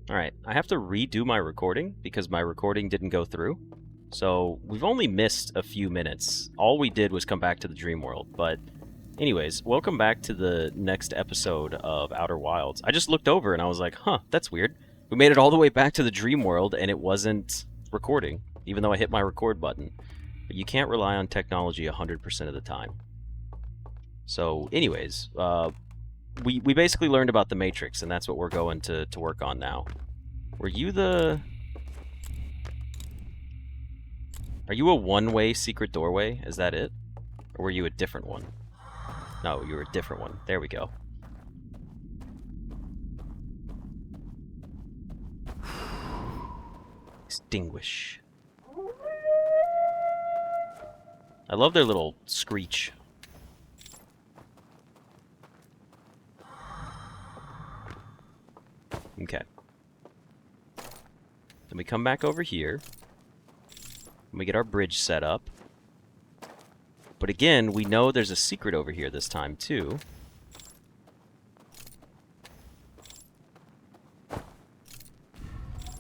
Alright, I have to redo my recording because my recording didn't go through. So, we've only missed a few minutes. All we did was come back to the dream world, but anyways, welcome back to the next episode of Outer Wilds. I just looked over and I was like, huh, that's weird. We made it all the way back to the dream world and it wasn't recording, even though I hit my record button. But you can't rely on technology 100% of the time. So, anyways, we basically learned about the Matrix, and that's what we're going to work on now. Were you the... Are you a one-way secret doorway? Is that it? Or were you a different one? No, you were a different one. There we go. Extinguish. I love their little screech. Okay. Then we come back over here. And we get our bridge set up. But again, we know there's a secret over here this time, too.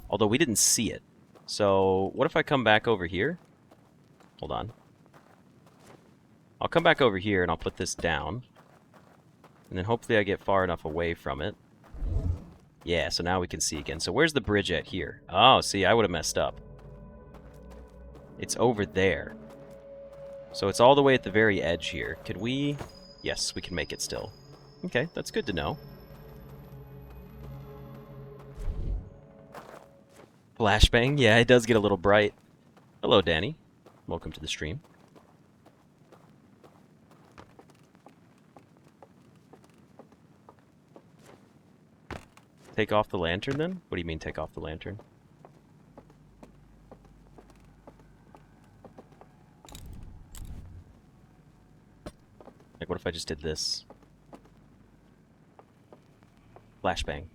Although we didn't see it. So, what if I come back over here? Hold on. I'll come back over here and I'll put this down. And then hopefully I get far enough away from it. Yeah, so now we can see again. So where's the bridge at here? Oh, see, I would have messed up. It's over there. So it's all the way at the very edge here. Could we... Yes, we can make it still. Okay, that's good to know. Flashbang? Yeah, it does get a little bright. Hello, Danny. Welcome to the stream. Take off the lantern, then? What do you mean, take off the lantern? Like, what if I just did this? Flashbang.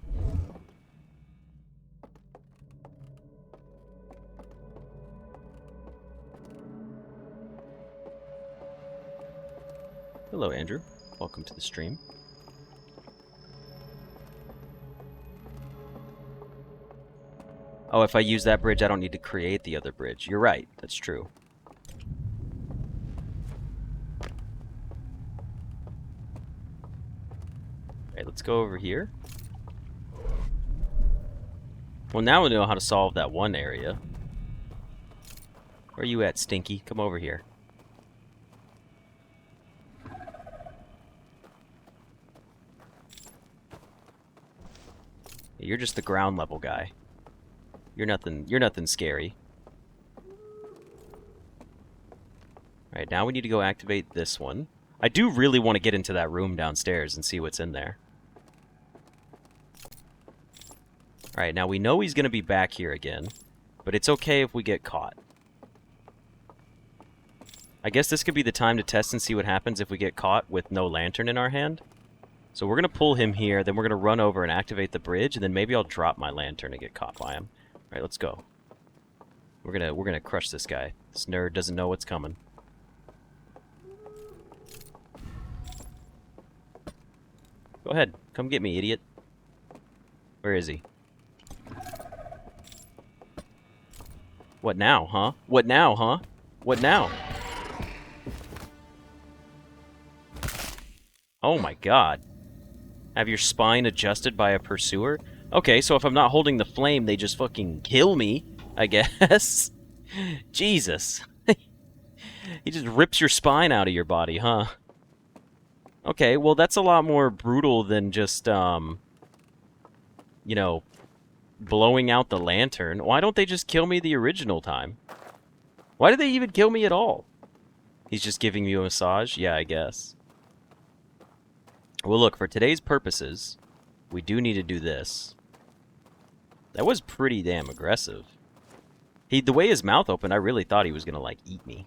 Hello, Andrew. Welcome to the stream. Oh, if I use that bridge, I don't need to create the other bridge. You're right. That's true. Alright, let's go over here. Well, now we know how to solve that one area. Where are you at, Stinky? Come over here. You're just the ground level guy. You're nothing scary. Alright, now we need to go activate this one. I do really want to get into that room downstairs and see what's in there. Alright, now we know he's going to be back here again, but it's okay if we get caught. I guess this could be the time to test and see what happens if we get caught with no lantern in our hand. So we're going to pull him here, then we're going to run over and activate the bridge, and then maybe I'll drop my lantern and get caught by him. Alright, let's go. We're gonna crush this guy. This nerd doesn't know what's coming. Go ahead. Come get me, idiot. Where is he? What now, huh? What now, huh? What now? Oh my god. Have your spine adjusted by a pursuer? Okay, so if I'm not holding the flame, they just fucking kill me, I guess. Jesus. He just rips your spine out of your body, huh? Okay, well, that's a lot more brutal than just, you know, blowing out the lantern. Why don't they just kill me the original time? Why did they even kill me at all? He's just giving you a massage? Yeah, I guess. Well, look, for today's purposes, we do need to do this. That was pretty damn aggressive. The way his mouth opened, I really thought he was gonna, like, eat me.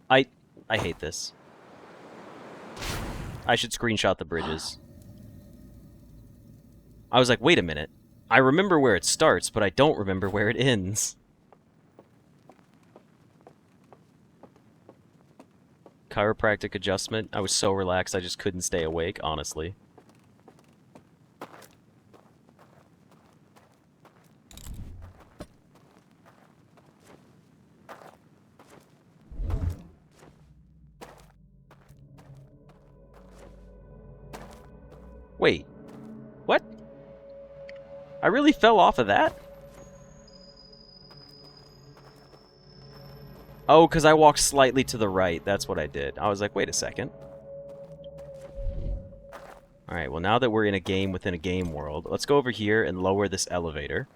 I hate this. I should screenshot the bridges. I was like, wait a minute. I remember where it starts, but I don't remember where it ends. chiropractic adjustment. I was so relaxed I just couldn't stay awake, honestly. Wait, what? I really fell off of that? Oh, because I walked slightly to the right. That's what I did. I was like, wait a second. Alright, well now that we're in a game within a game world, let's go over here and lower this elevator.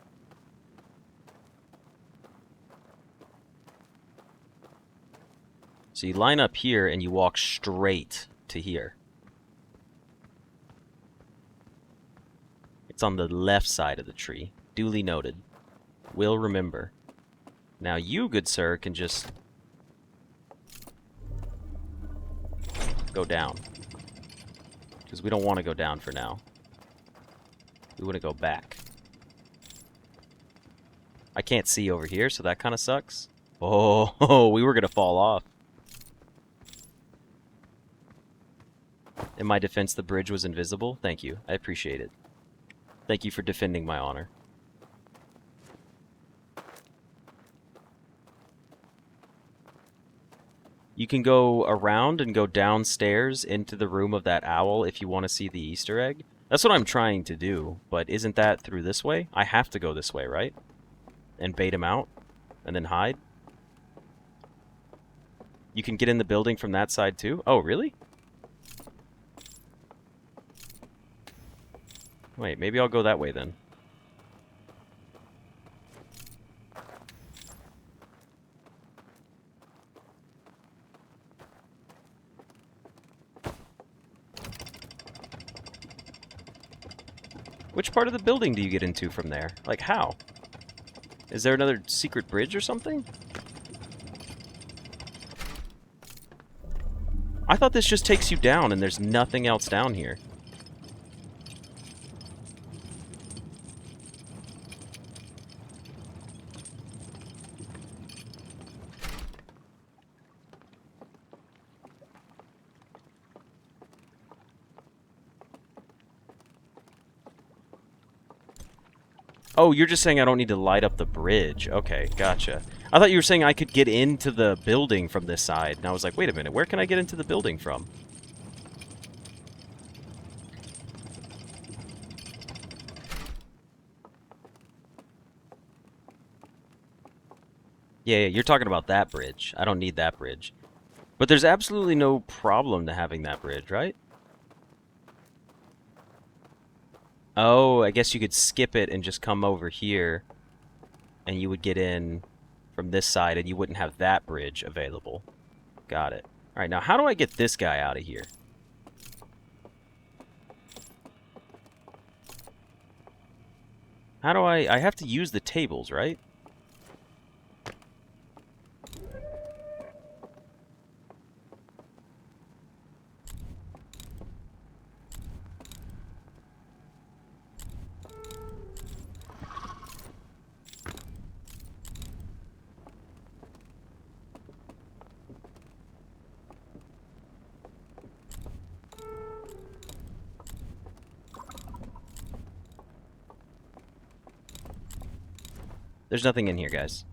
So you line up here and you walk straight to here. It's on the left side of the tree. Duly noted. Will remember. Now you, good sir, can just go down. Because we don't want to go down for now. We want to go back. I can't see over here, so that kind of sucks. Oh, we were going to fall off. In my defense, the bridge was invisible. Thank you. I appreciate it. Thank you for defending my honor. You can go around and go downstairs into the room of that owl if you want to see the Easter egg. That's what I'm trying to do, but isn't that through this way? I have to go this way, right? And bait him out? And then hide? You can get in the building from that side too? Oh, really? Wait, maybe I'll go that way then. Which part of the building do you get into from there? Like, how? Is there another secret bridge or something? I thought this just takes you down and there's nothing else down here. Oh, you're just saying I don't need to light up the bridge. Okay, gotcha. I thought you were saying I could get into the building from this side. And I was like, wait a minute, where can I get into the building from? Yeah, you're talking about that bridge. I don't need that bridge. But there's absolutely no problem to having that bridge, right? Oh, I guess you could skip it and just come over here. And you would get in from this side and you wouldn't have that bridge available. Got it. Alright, now how do I get this guy out of here? How do I have to use the tables, right? There's nothing in here, guys.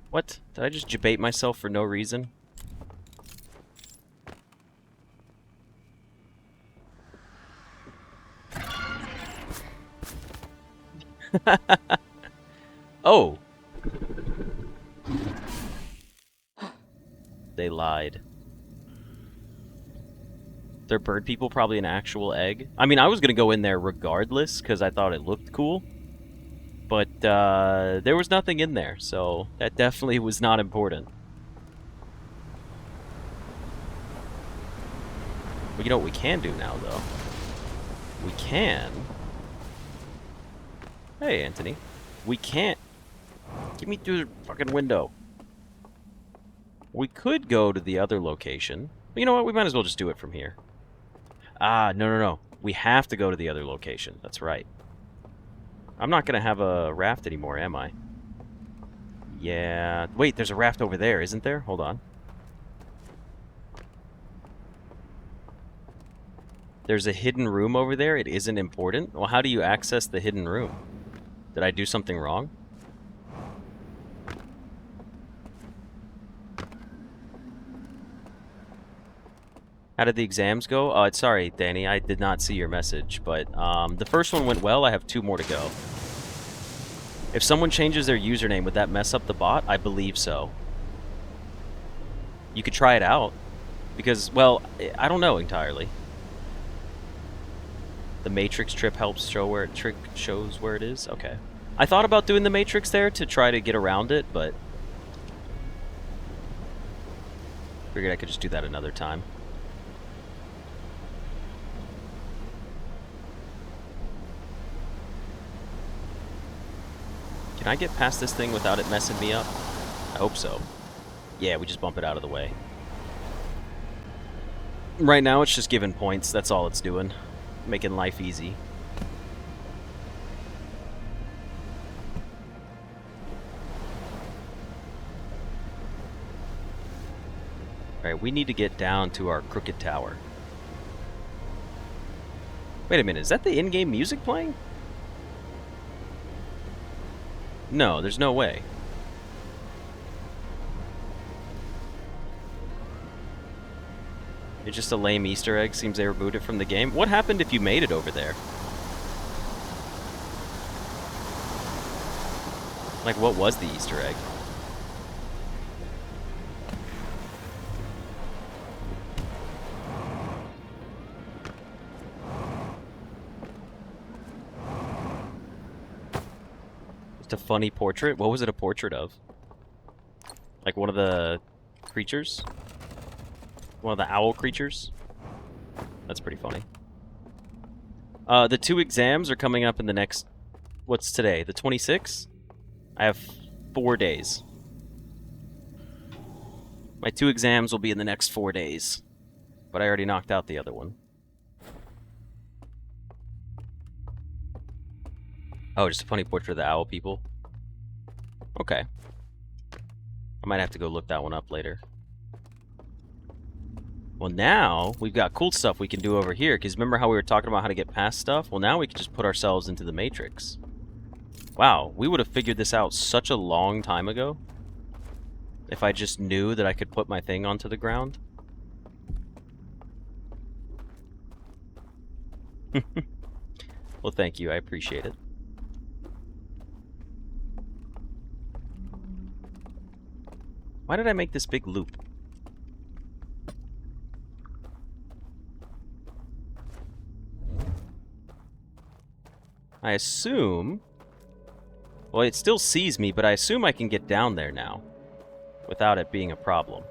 What? Did I just debate myself for no reason? Oh! They lied. They're bird people, probably an actual egg. I mean, I was gonna go in there regardless, because I thought it looked cool. But, there was nothing in there, so that definitely was not important. But you know what we can do now, though? We can... Hey, Anthony. We can't... Get me through the fucking window. We could go to the other location. But you know what? We might as well just do it from here. Ah, no. We have to go to the other location. That's right. I'm not going to have a raft anymore, am I? Yeah. Wait, there's a raft over there, isn't there? Hold on. There's a hidden room over there. It isn't important. Well, how do you access the hidden room? Did I do something wrong? How did the exams go? Sorry, Danny, I did not see your message, but the first one went well. I have 2 more to go. If someone changes their username, would that mess up the bot? I believe so. You could try it out, because, well, I don't know entirely. The Matrix trip helps show where shows where it is? Okay. I thought about doing the Matrix there to try to get around it, but figured I could just do that another time. Can I get past this thing without it messing me up? I hope so. Yeah, we just bump it out of the way. Right now, it's just giving points. That's all it's doing. Making life easy. Alright, we need to get down to our crooked tower. Wait a minute, is that the in-game music playing? No, there's no way. It's just a lame Easter egg. Seems they rebooted from the game. What happened if you made it over there? Like, what was the Easter egg? Just a funny portrait? What was it a portrait of? Like one of the creatures? One of the owl creatures? That's pretty funny. The 2 exams are coming up in the next... What's today? The 26th? I have 4 days. My 2 exams will be in the next 4 days. But I already knocked out the other one. Oh, just a funny portrait of the owl people? Okay. I might have to go look that one up later. Well, now we've got cool stuff we can do over here, because remember how we were talking about how to get past stuff? Well, now we can just put ourselves into the Matrix. Wow, we would have figured this out such a long time ago if I just knew that I could put my thing onto the ground. Well, thank you. I appreciate it. Why did I make this big loop? I assume... Well, it still sees me, but I assume I can get down there now without it being a problem.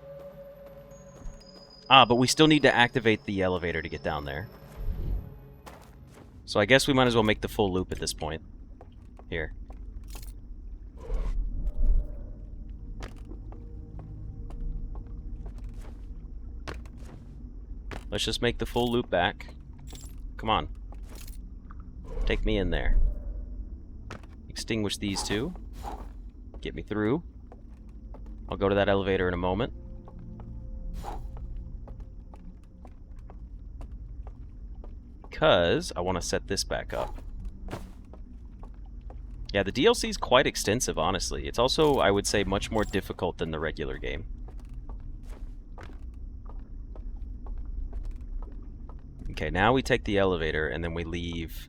Ah, but we still need to activate the elevator to get down there. So I guess we might as well make the full loop at this point. Here. Let's just make the full loop back. Come on. Take me in there. Extinguish these 2. Get me through. I'll go to that elevator in a moment. Because I want to set this back up. Yeah, the DLC is quite extensive, honestly. It's also, I would say, much more difficult than the regular game. Okay, now we take the elevator and then we leave...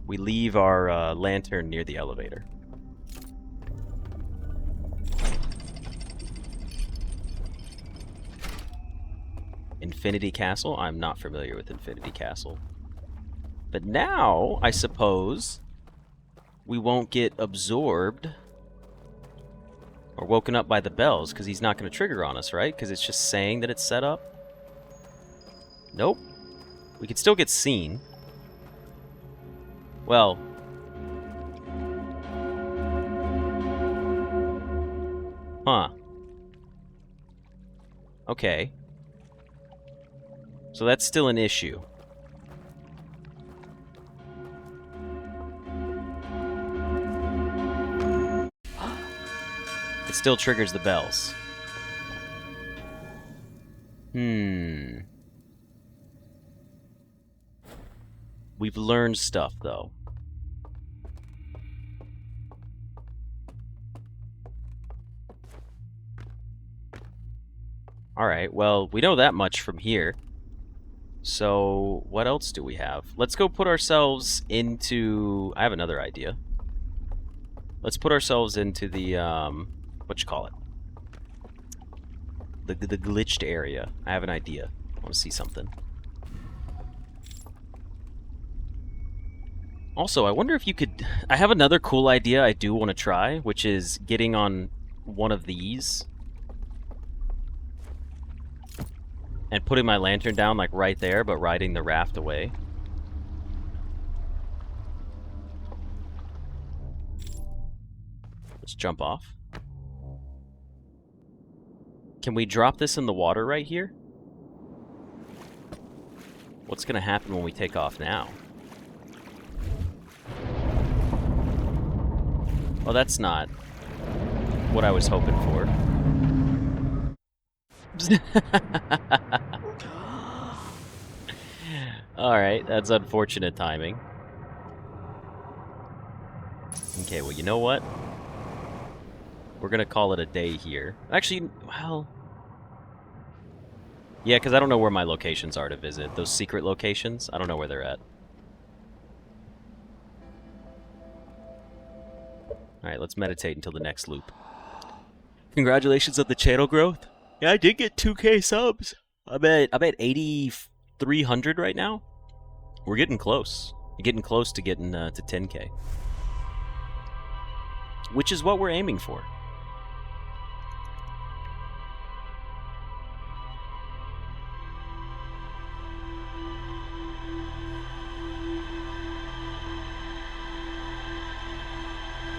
We leave our lantern near the elevator. Infinity Castle? I'm not familiar with Infinity Castle. But now, I suppose, we won't get absorbed or woken up by the bells, because he's not going to trigger on us, right? Because it's just saying that it's set up. Nope. We could still get seen. Well... Huh. Okay. So that's still an issue. It still triggers the bells. We've learned stuff, though. Alright, well, we know that much from here. So, what else do we have? Let's go put ourselves into... I have another idea. Let's put ourselves into the, whatchamacallit? The glitched area. I have an idea. I want to see something. Also, I wonder if you could... I have another cool idea I do want to try, which is getting on one of these and putting my lantern down, like, right there, but riding the raft away. Let's jump off. Can we drop this in the water right here? What's going to happen when we take off now? Well, that's not what I was hoping for. Alright, that's unfortunate timing. Okay, well, you know what? We're gonna call it a day here. Actually, well... yeah, because I don't know where my locations are to visit. Those secret locations, I don't know where they're at. Alright, let's meditate until the next loop. Congratulations on the channel growth. Yeah, I did get 2K subs. I'm at 8,300 right now. We're getting close. We're getting close to getting to 10K. Which is what we're aiming for.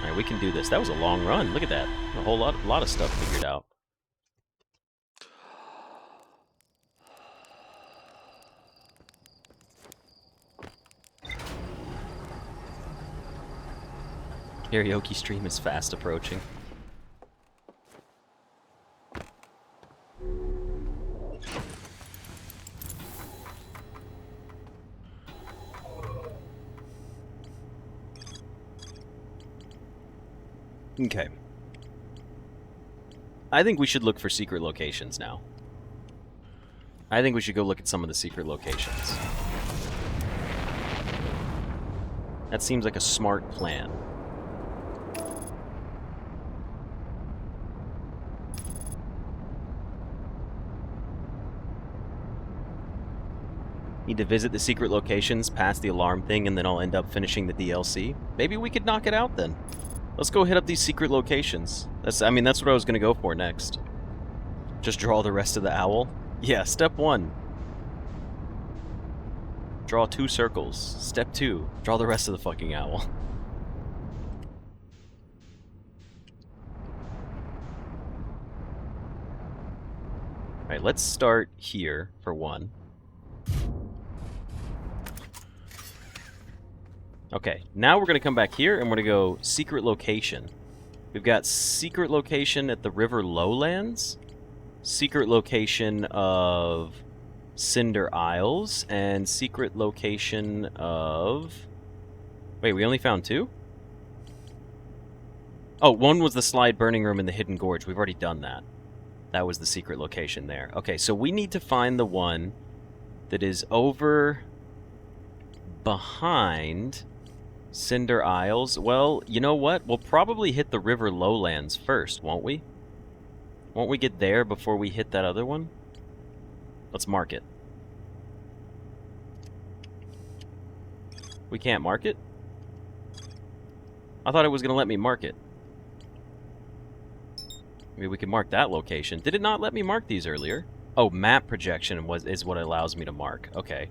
Alright, we can do this. That was a long run. Look at that. A lot of stuff figured out. Karaoke stream is fast approaching. Okay. I think we should look for secret locations now. I think we should go look at some of the secret locations. That seems like a smart plan. Need to visit the secret locations, pass the alarm thing, and then I'll end up finishing the DLC. Maybe we could knock it out then. Let's go hit up these secret locations. That's what I was going to go for next. Just draw the rest of the owl. Yeah, step 1. Draw 2 circles. Step 2. Draw the rest of the fucking owl. Alright, let's start here for 1. Okay, now we're going to come back here and we're going to go secret location. We've got secret location at the river lowlands, secret location of Cinder Isles, and secret location of... Wait, we only found 2? Oh, 1 was the slide burning room in the Hidden Gorge. We've already done that. That was the secret location there. Okay, so we need to find the one that is over behind Cinder Isles. Well, you know what? We'll probably hit the river lowlands first, won't we? Won't we get there before we hit that other one? Let's mark it. We can't mark it? I thought it was going to let me mark it. Maybe we can mark that location. Did it not let me mark these earlier? Oh, map projection is what allows me to mark. Okay.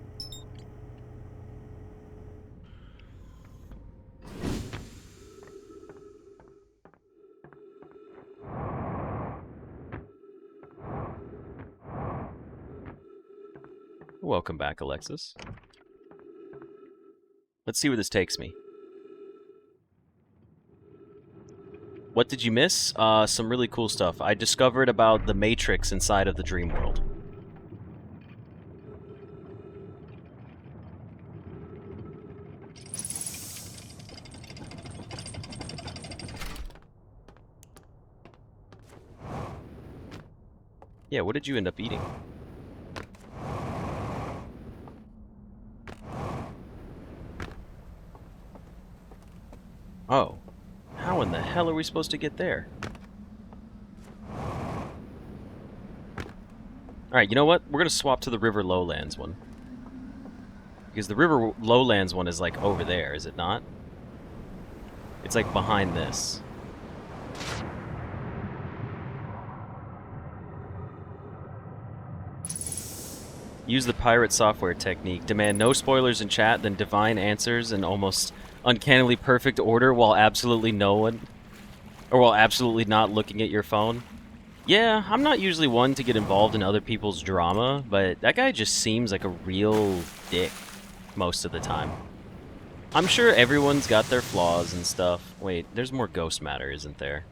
Welcome back, Alexis. Let's see where this takes me. What did you miss? Some really cool stuff. I discovered about the Matrix inside of the dream world. Yeah, what did you end up eating? Oh. How in the hell are we supposed to get there? Alright, you know what? We're gonna swap to the River Lowlands one. Because the River Lowlands one is like over there, is it not? It's like behind this. Use the pirate software technique. Demand no spoilers in chat, then divine answers in almost uncannily perfect order while absolutely while absolutely not looking at your phone. Yeah, I'm not usually one to get involved in other people's drama, but that guy just seems like a real dick most of the time. I'm sure everyone's got their flaws and stuff. Wait, there's more ghost matter, isn't there?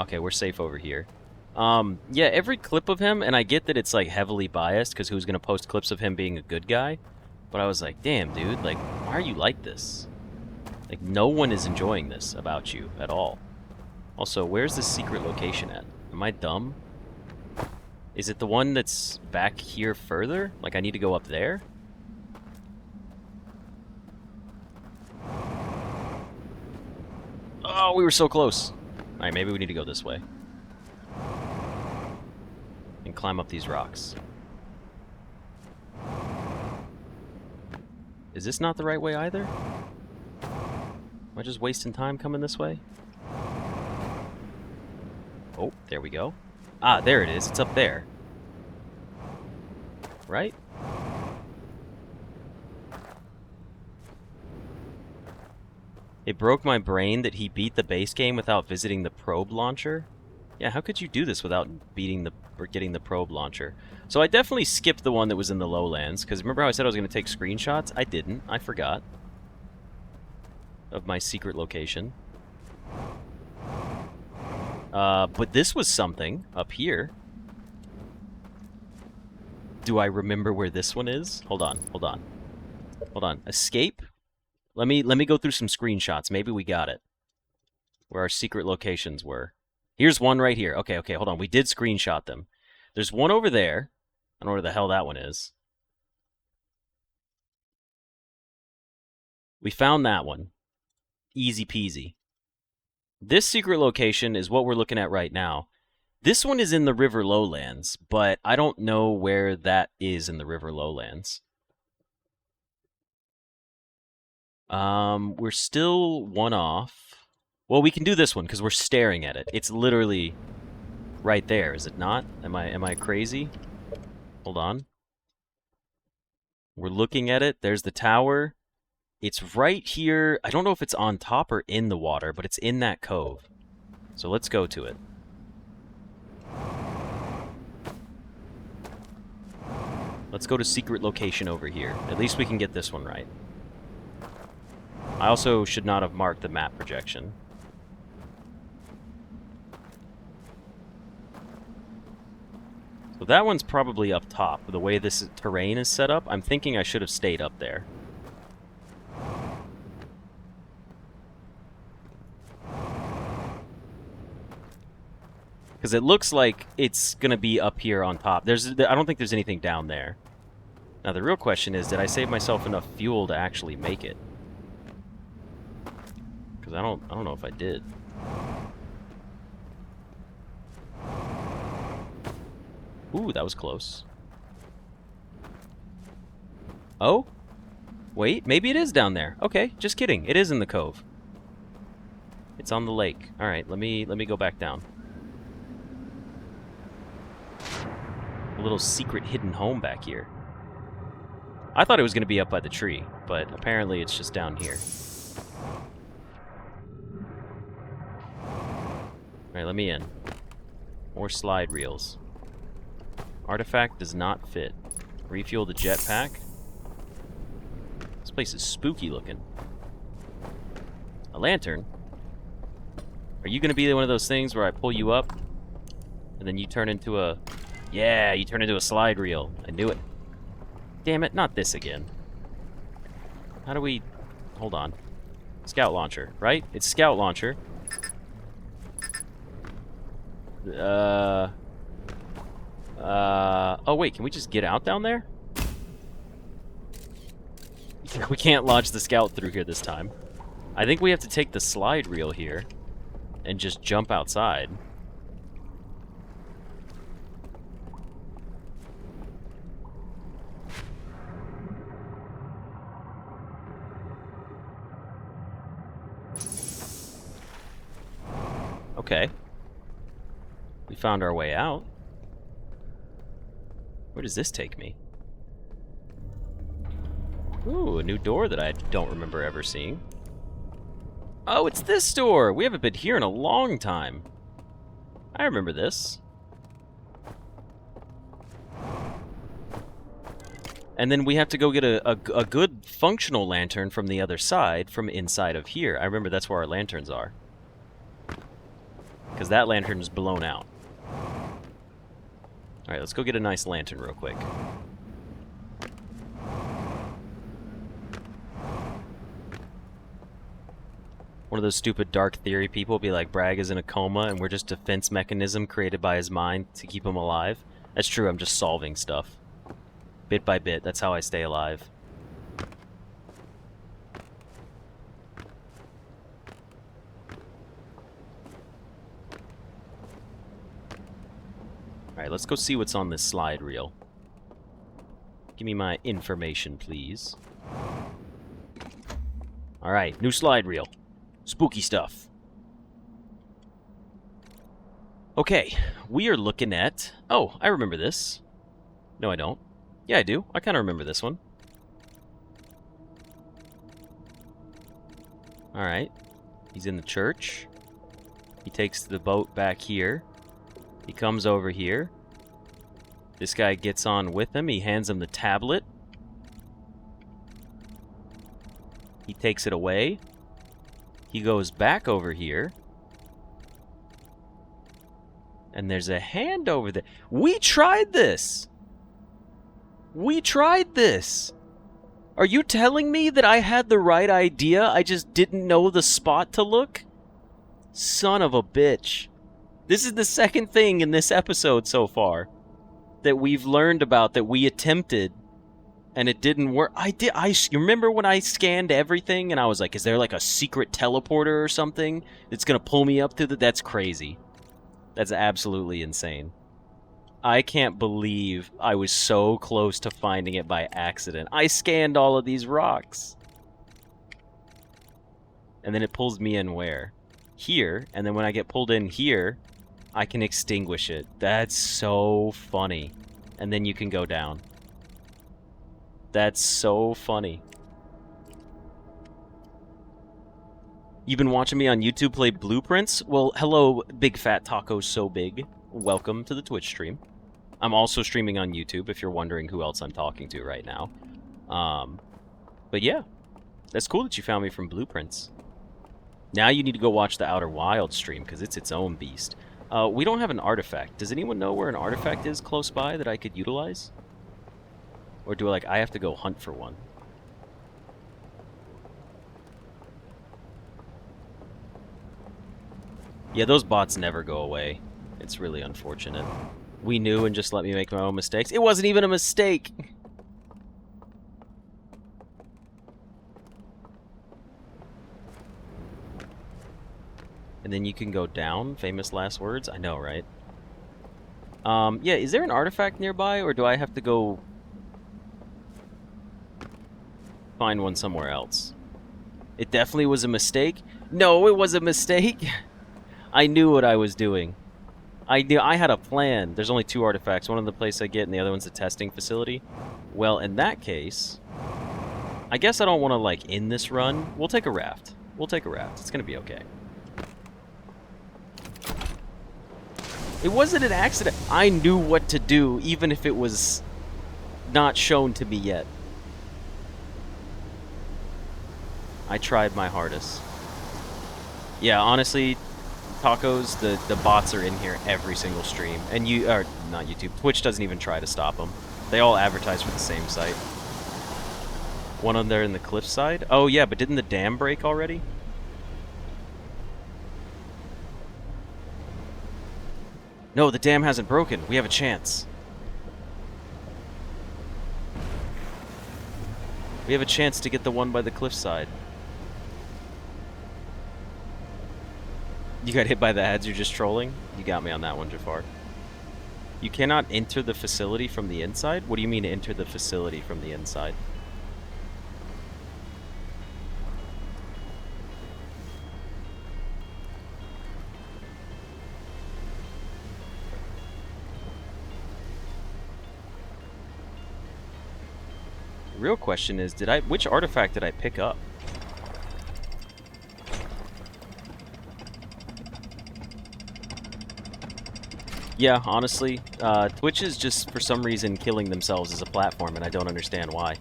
Okay, we're safe over here. Yeah, every clip of him, and I get that it's like heavily biased, because who's gonna post clips of him being a good guy? But I was like, damn, dude, like, why are you like this? Like, no one is enjoying this about you at all. Also, where's the secret location at? Am I dumb? Is it the one that's back here further? Like, I need to go up there? Oh, we were so close. Alright, maybe we need to go this way. And climb up these rocks. Is this not the right way either? Am I just wasting time coming this way? Oh, there we go. Ah, there it is. It's up there. Right? It broke my brain that he beat the base game without visiting the probe launcher. Yeah, how could you do this without getting the probe launcher? So I definitely skipped the one that was in the lowlands, because remember how I said I was going to take screenshots? I didn't. I forgot of my secret location. But this was something up here. Do I remember where this one is? Hold on, hold on. Hold on. Escape? Let me go through some screenshots. Maybe we got it. Where our secret locations were. Here's one right here. Okay, hold on. We did screenshot them. There's one over there. I don't know where the hell that one is. We found that one. Easy peasy. This secret location is what we're looking at right now. This one is in the River Lowlands, but I don't know where that is in the River Lowlands. We're still one off. Well, we can do this one because we're staring at it. It's literally right there, is it not? Am I crazy? Hold on. We're looking at it. There's the tower. It's right here. I don't know if it's on top or in the water, but it's in that cove. So let's go to it. Let's go to secret location over here. At least we can get this one right. I also should not have marked the map projection. So that one's probably up top. The way this terrain is set up, I'm thinking I should have stayed up there. Because it looks like it's going to be up here on top. I don't think there's anything down there. Now the real question is, did I save myself enough fuel to actually make it? Because I don't know if I did. Ooh, that was close. Oh? Wait, maybe it is down there. Okay, just kidding. It is in the cove. It's on the lake. All right, let me go back down. A little secret hidden home back here. I thought it was going to be up by the tree, but apparently it's just down here. All right, let me in. More slide reels. Artifact does not fit. Refuel the jetpack. This place is spooky looking. A lantern? Are you gonna be one of those things where I pull you up, and then you turn into a... Yeah, you turn into a slide reel. I knew it. Damn it, not this again. How do we... Hold on. Scout launcher, right? It's scout launcher. Oh wait, can we just get out down there? We can't launch the scout through here this time. I think we have to take the slide reel here and just jump outside. Okay. We found our way out. Where does this take me? Ooh, a new door that I don't remember ever seeing. Oh, it's this door! We haven't been here in a long time. I remember this. And then we have to go get a good functional lantern from the other side, from inside of here. I remember that's where our lanterns are. Because that lantern's blown out. Alright, let's go get a nice lantern real quick. One of those stupid dark theory people be like, Bragg is in a coma and we're just a defense mechanism created by his mind to keep him alive. That's true, I'm just solving stuff. Bit by bit, that's how I stay alive. Alright, let's go see what's on this slide reel. Give me my information, please. Alright, new slide reel. Spooky stuff. Okay, we are looking at... Oh, I remember this. No, I don't. Yeah, I do. I kind of remember this one. Alright. He's in the church. He takes the boat back here. He comes over here. This guy gets on with him. He hands him the tablet. He takes it away. He goes back over here. And there's a hand over there. We tried this! We tried this! Are you telling me that I had the right idea? I just didn't know the spot to look? Son of a bitch. This is the second thing in this episode so far that we've learned about that we attempted and it didn't work. You remember when I scanned everything and I was like, is there like a secret teleporter or something that's gonna pull me up to the... That's crazy. That's absolutely insane. I can't believe I was so close to finding it by accident. I scanned all of these rocks. And then it pulls me in where? Here, and then when I get pulled in here, I can extinguish it. That's so funny. And then you can go down. That's so funny. You've been watching me on YouTube play Blueprints? Well, hello, Big Fat Taco So Big. Welcome to the Twitch stream. I'm also streaming on YouTube, if you're wondering who else I'm talking to right now. But yeah, that's cool that you found me from Blueprints. Now you need to go watch the Outer Wilds stream, because it's its own beast. We don't have an artifact. Does anyone know where an artifact is close by that I could utilize? Or do I have to go hunt for one? Yeah, those bots never go away. It's really unfortunate. We knew and just let me make my own mistakes. It wasn't even a mistake! And then you can go down. Famous last words? I know, right? Yeah, is there an artifact nearby, or do I have to go find one somewhere else? It definitely was a mistake? No, it was a mistake! I knew what I was doing. I had a plan. There's only 2 artifacts. One in the place I get, and the other one's a testing facility. Well, in that case, I guess I don't want to, like, end this run. We'll take a raft. We'll take a raft. It's gonna be okay. It wasn't an accident. I knew what to do, even if it was not shown to me yet. I tried my hardest. Yeah, honestly, tacos, the bots are in here every single stream, and not YouTube. Twitch doesn't even try to stop them. They all advertise for the same site. One on there in the cliffside. Oh yeah, but didn't the dam break already? No, the dam hasn't broken. We have a chance. We have a chance to get the one by the cliffside. You got hit by the ads, you're just trolling? You got me on that one, Jafar. You cannot enter the facility from the inside? What do you mean enter the facility from the inside? The real question is, which artifact did I pick up? Yeah, honestly, Twitch is just, for some reason, killing themselves as a platform, and I don't understand why.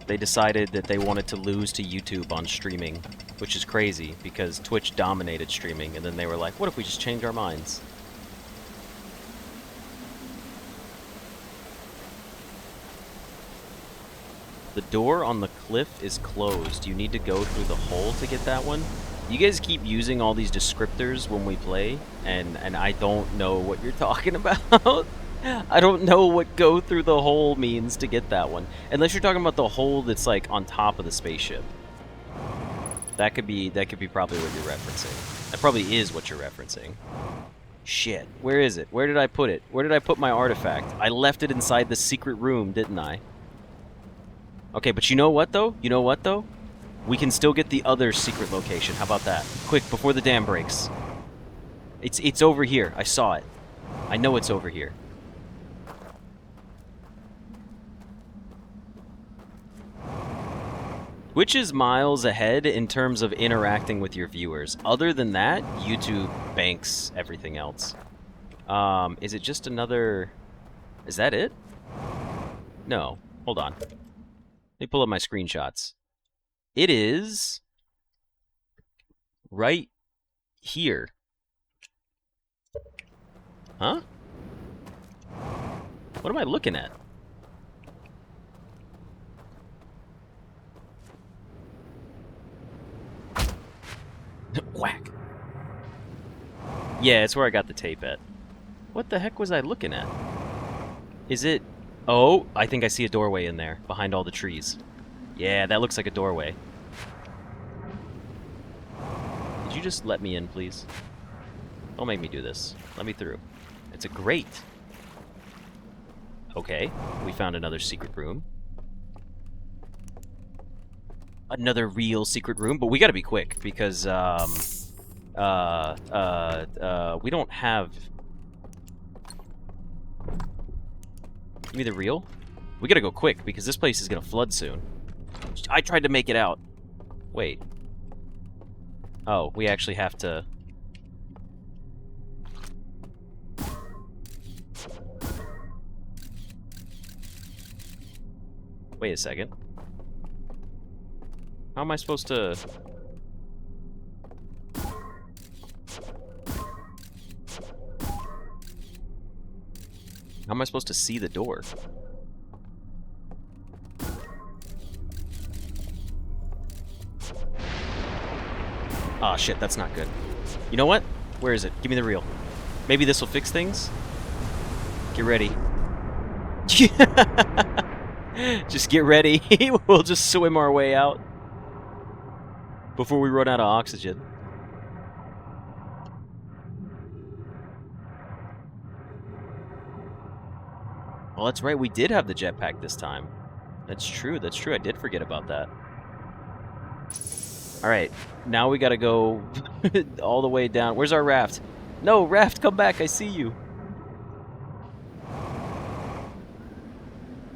They decided that they wanted to lose to YouTube on streaming, which is crazy, because Twitch dominated streaming, and then they were like, what if we just change our minds? The door on the cliff is closed. You need to go through the hole to get that one. You guys keep using all these descriptors when we play, and I don't know what you're talking about. I don't know what go through the hole means to get that one. Unless you're talking about the hole that's like on top of the spaceship. That could be probably what you're referencing. That probably is what you're referencing. Shit. Where is it? Where did I put it? Where did I put my artifact? I left it inside the secret room, didn't I? Okay, but you know what though? You know what though? We can still get the other secret location. How about that? Quick, before the dam breaks. It's over here. I saw it. I know it's over here. Which is miles ahead in terms of interacting with your viewers. Other than that, YouTube banks everything else. Is it just another... Is that it? No. Hold on. Let me pull up my screenshots. It is right here. Huh? What am I looking at? Whack. Yeah, it's where I got the tape at. What the heck was I looking at? Is it... Oh, I think I see a doorway in there, behind all the trees. Yeah, that looks like a doorway. Could you just let me in, please? Don't make me do this. Let me through. It's a grate. Okay, we found another secret room. Another real secret room, but we gotta be quick, because, we don't have... Give me the reel. We gotta go quick, because this place is gonna flood soon. I tried to make it out. Wait. Oh, we actually have to... Wait a second. How am I supposed to... How am I supposed to see the door? Ah, shit, that's not good. You know what? Where is it? Give me the reel. Maybe this will fix things? Get ready. Just get ready. We'll just swim our way out before we run out of oxygen. Well, that's right. We did have the jetpack this time. That's true. That's true. I did forget about that. All right. Now we got to go all the way down. Where's our raft? No, raft, come back. I see you.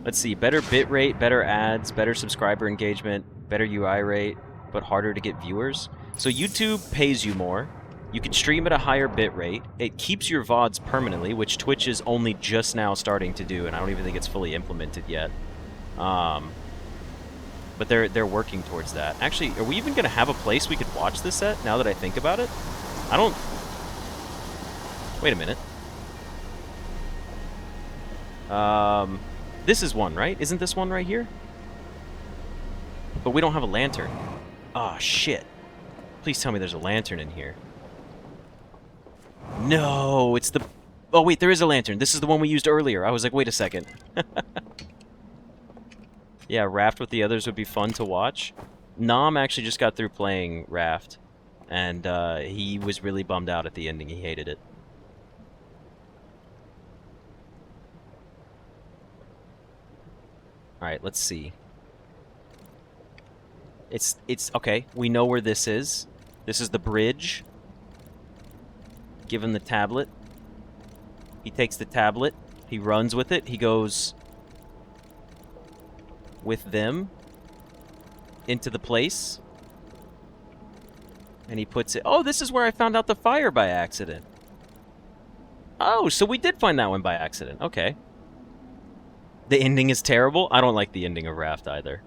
Let's see. Better bitrate, better ads, better subscriber engagement, better UI rate, but harder to get viewers. So YouTube pays you more. You can stream at a higher bitrate. It keeps your VODs permanently, which Twitch is only just now starting to do, and I don't even think it's fully implemented yet. But But they're working towards that. Actually, are we even going to have a place we could watch this at, now that I think about it? I don't... Wait a minute. This is one, right? Isn't this one right here? But we don't have a lantern. Ah, shit. Please tell me there's a lantern in here. No, it's the... Oh, wait, there is a lantern. This is the one we used earlier. I was like, wait a second. Yeah, Raft with the others would be fun to watch. Nam actually just got through playing Raft, and he was really bummed out at the ending. He hated it. Alright, let's see. It's okay, we know where this is. This is the bridge. Give him the tablet. He takes the tablet. He runs with it. He goes with them into the place. And he puts it... Oh, this is where I found out the fire by accident. Oh, so we did find that one by accident. Okay. The ending is terrible? I don't like the ending of Raft either.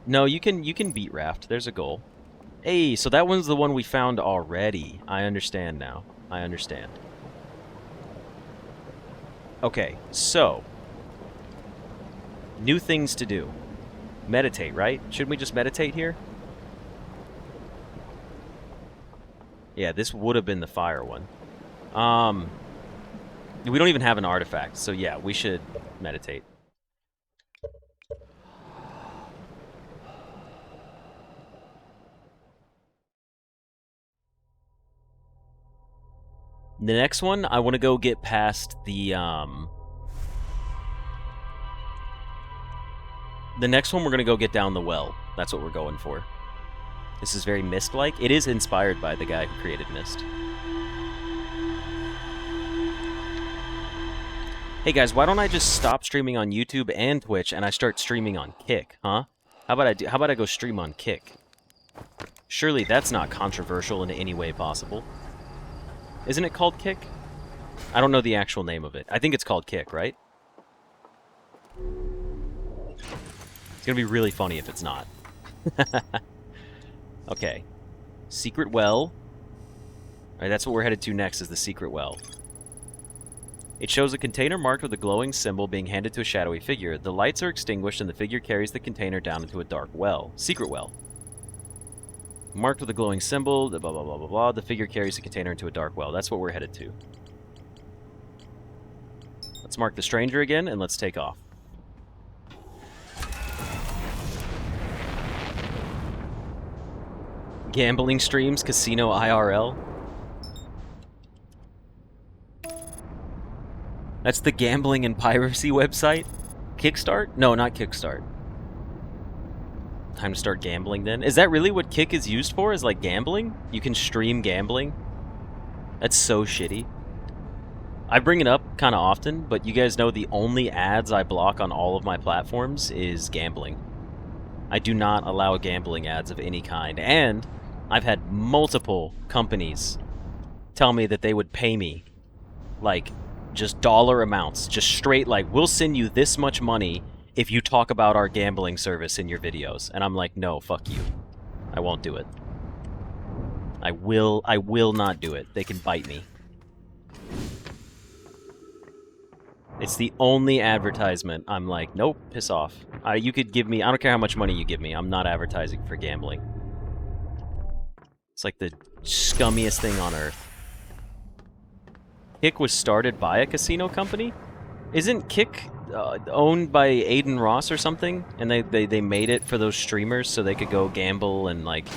No, you can beat Raft. There's a goal. Hey, so that one's the one we found already. I understand now. I understand. Okay, so... New things to do. Meditate, right? Shouldn't we just meditate here? Yeah, this would have been the fire one. We don't even have an artifact, so yeah, we should meditate. The next one, I want to go get past the next one, we're going to go get down the well. That's what we're going for. This is very Myst-like. It is inspired by the guy who created Myst. Hey guys, why don't I just stop streaming on YouTube and Twitch and I start streaming on Kick, huh? How about I go stream on Kick? Surely that's not controversial in any way possible. Isn't it called Kick? I don't know the actual name of it. I think it's called Kick, right? It's gonna be really funny if it's not. Okay. Secret well. Alright, that's what we're headed to next, is the secret well. It shows a container marked with a glowing symbol being handed to a shadowy figure. The lights are extinguished and the figure carries the container down into a dark well. Secret well. Marked with a glowing symbol, blah, blah, blah, blah, blah. The figure carries the container into a dark well. That's what we're headed to. Let's mark the stranger again, and let's take off. Gambling streams, casino IRL. That's the gambling and piracy website? Kickstart? No, not Kickstart. Time to start gambling then. Is that really what Kick is used for? Is like gambling? You can stream gambling? That's so shitty. I bring it up kind of often, but you guys know the only ads I block on all of my platforms is gambling. I do not allow gambling ads of any kind, and I've had multiple companies tell me that they would pay me, like, just dollar amounts, just straight, like, we'll send you this much money if you talk about our gambling service in your videos. And I'm like, no, fuck you. I won't do it. I will not do it. They can bite me. It's the only advertisement I'm like, nope, piss off. You could give me, I don't care how much money you give me, I'm not advertising for gambling. It's like the scummiest thing on earth. Kick was started by a casino company? Isn't Kick owned by Aiden Ross or something? And they made it for those streamers so they could go gamble and, like...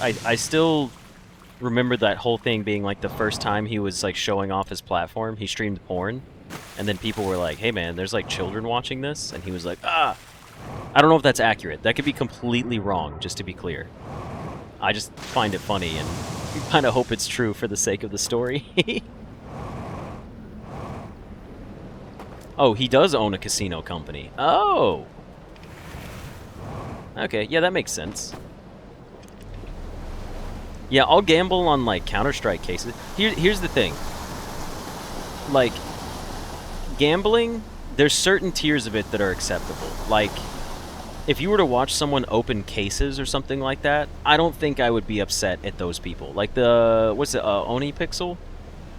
I still remember that whole thing being, like, the first time he was, like, showing off his platform. He streamed porn. And then people were like, hey man, there's, like, children watching this? And he was like, ah! I don't know if that's accurate. That could be completely wrong, just to be clear. I just find it funny and kind of hope it's true for the sake of the story. Oh, he does own a casino company. Oh! Okay, yeah, that makes sense. Yeah, I'll gamble on, like, Counter-Strike cases. Here's the thing. Like, gambling there's certain tiers of it that are acceptable. Like, if you were to watch someone open cases or something like that, I don't think I would be upset at those people. Like the, what's it, Oni Pixel?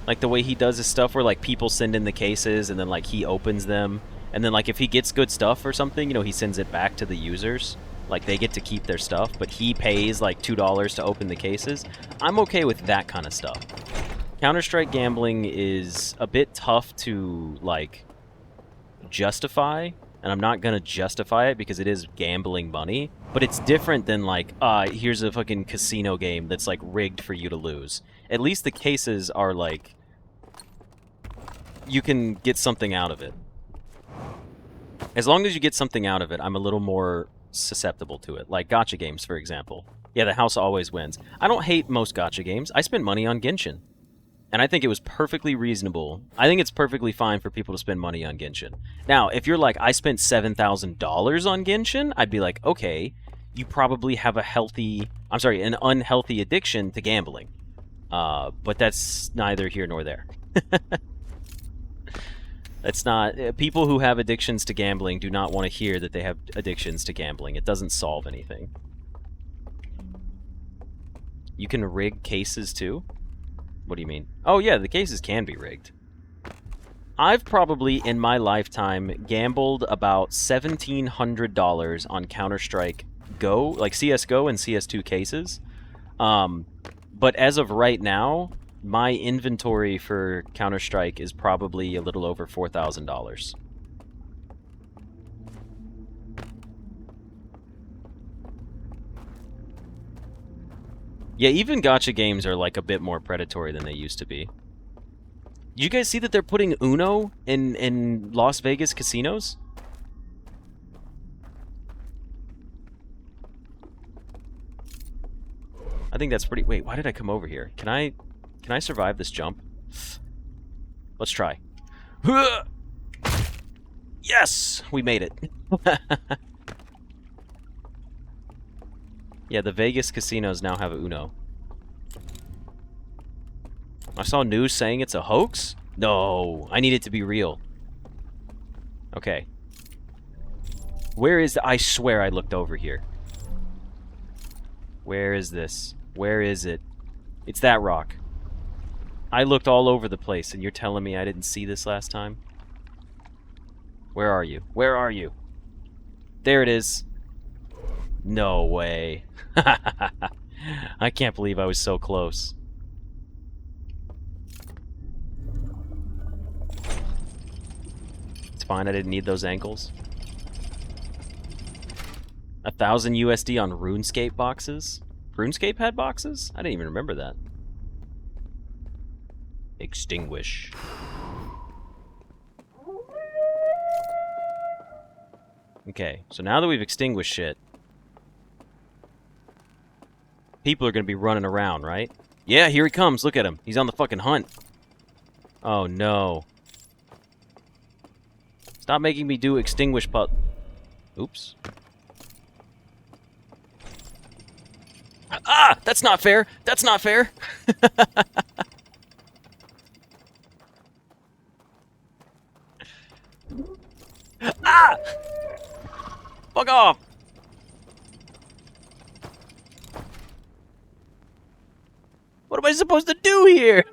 Like the way he does his stuff where like people send in the cases and then like he opens them. And then like if he gets good stuff or something, you know, he sends it back to the users. Like they get to keep their stuff, but he pays like $2 to open the cases. I'm okay with that kind of stuff. Counter-Strike gambling is a bit tough to like justify, and I'm not gonna justify it because it is gambling money, but it's different than like, here's a fucking casino game that's like rigged for you to lose. At least the cases are like, you can get something out of it. As long as you get something out of it, I'm a little more susceptible to it. Like gacha games, for example. Yeah, the house always wins. I don't hate most gacha games. I spent money on Genshin. And I think it was perfectly reasonable. I think it's perfectly fine for people to spend money on Genshin. Now, if you're like, I spent $7,000 on Genshin, I'd be like, okay, you probably have an unhealthy addiction to gambling. But that's neither here nor there. That's not... People who have addictions to gambling do not want to hear that they have addictions to gambling. It doesn't solve anything. You can rig cases too? What do you mean? Oh yeah, the cases can be rigged. I've probably, in my lifetime, gambled about $1,700 on Counter-Strike Go, like CSGO and CS2 cases. But as of right now, my inventory for Counter-Strike is probably a little over $4,000. Yeah, even gacha games are like a bit more predatory than they used to be. Did you guys see that they're putting Uno in Las Vegas casinos? I think that's pretty... Wait, why did I come over here? Can I survive this jump? Let's try. Yes! We made it. Yeah, the Vegas casinos now have Uno. I saw news saying it's a hoax? No, I need it to be real. Okay. Where is... I swear I looked over here. Where is this? Where is it? It's that rock. I looked all over the place, and you're telling me I didn't see this last time? Where are you? Where are you? There it is. No way. I can't believe I was so close. It's fine, I didn't need those ankles. 1,000 USD on RuneScape boxes? RuneScape had boxes? I didn't even remember that. Extinguish. Okay, so now that we've extinguished shit, people are gonna be running around, right? Yeah, here he comes. Look at him. He's on the fucking hunt. Oh, no. Stop making me do extinguish Oops. Ah! That's not fair! That's not fair! Ah! Fuck off! What am I supposed to do here?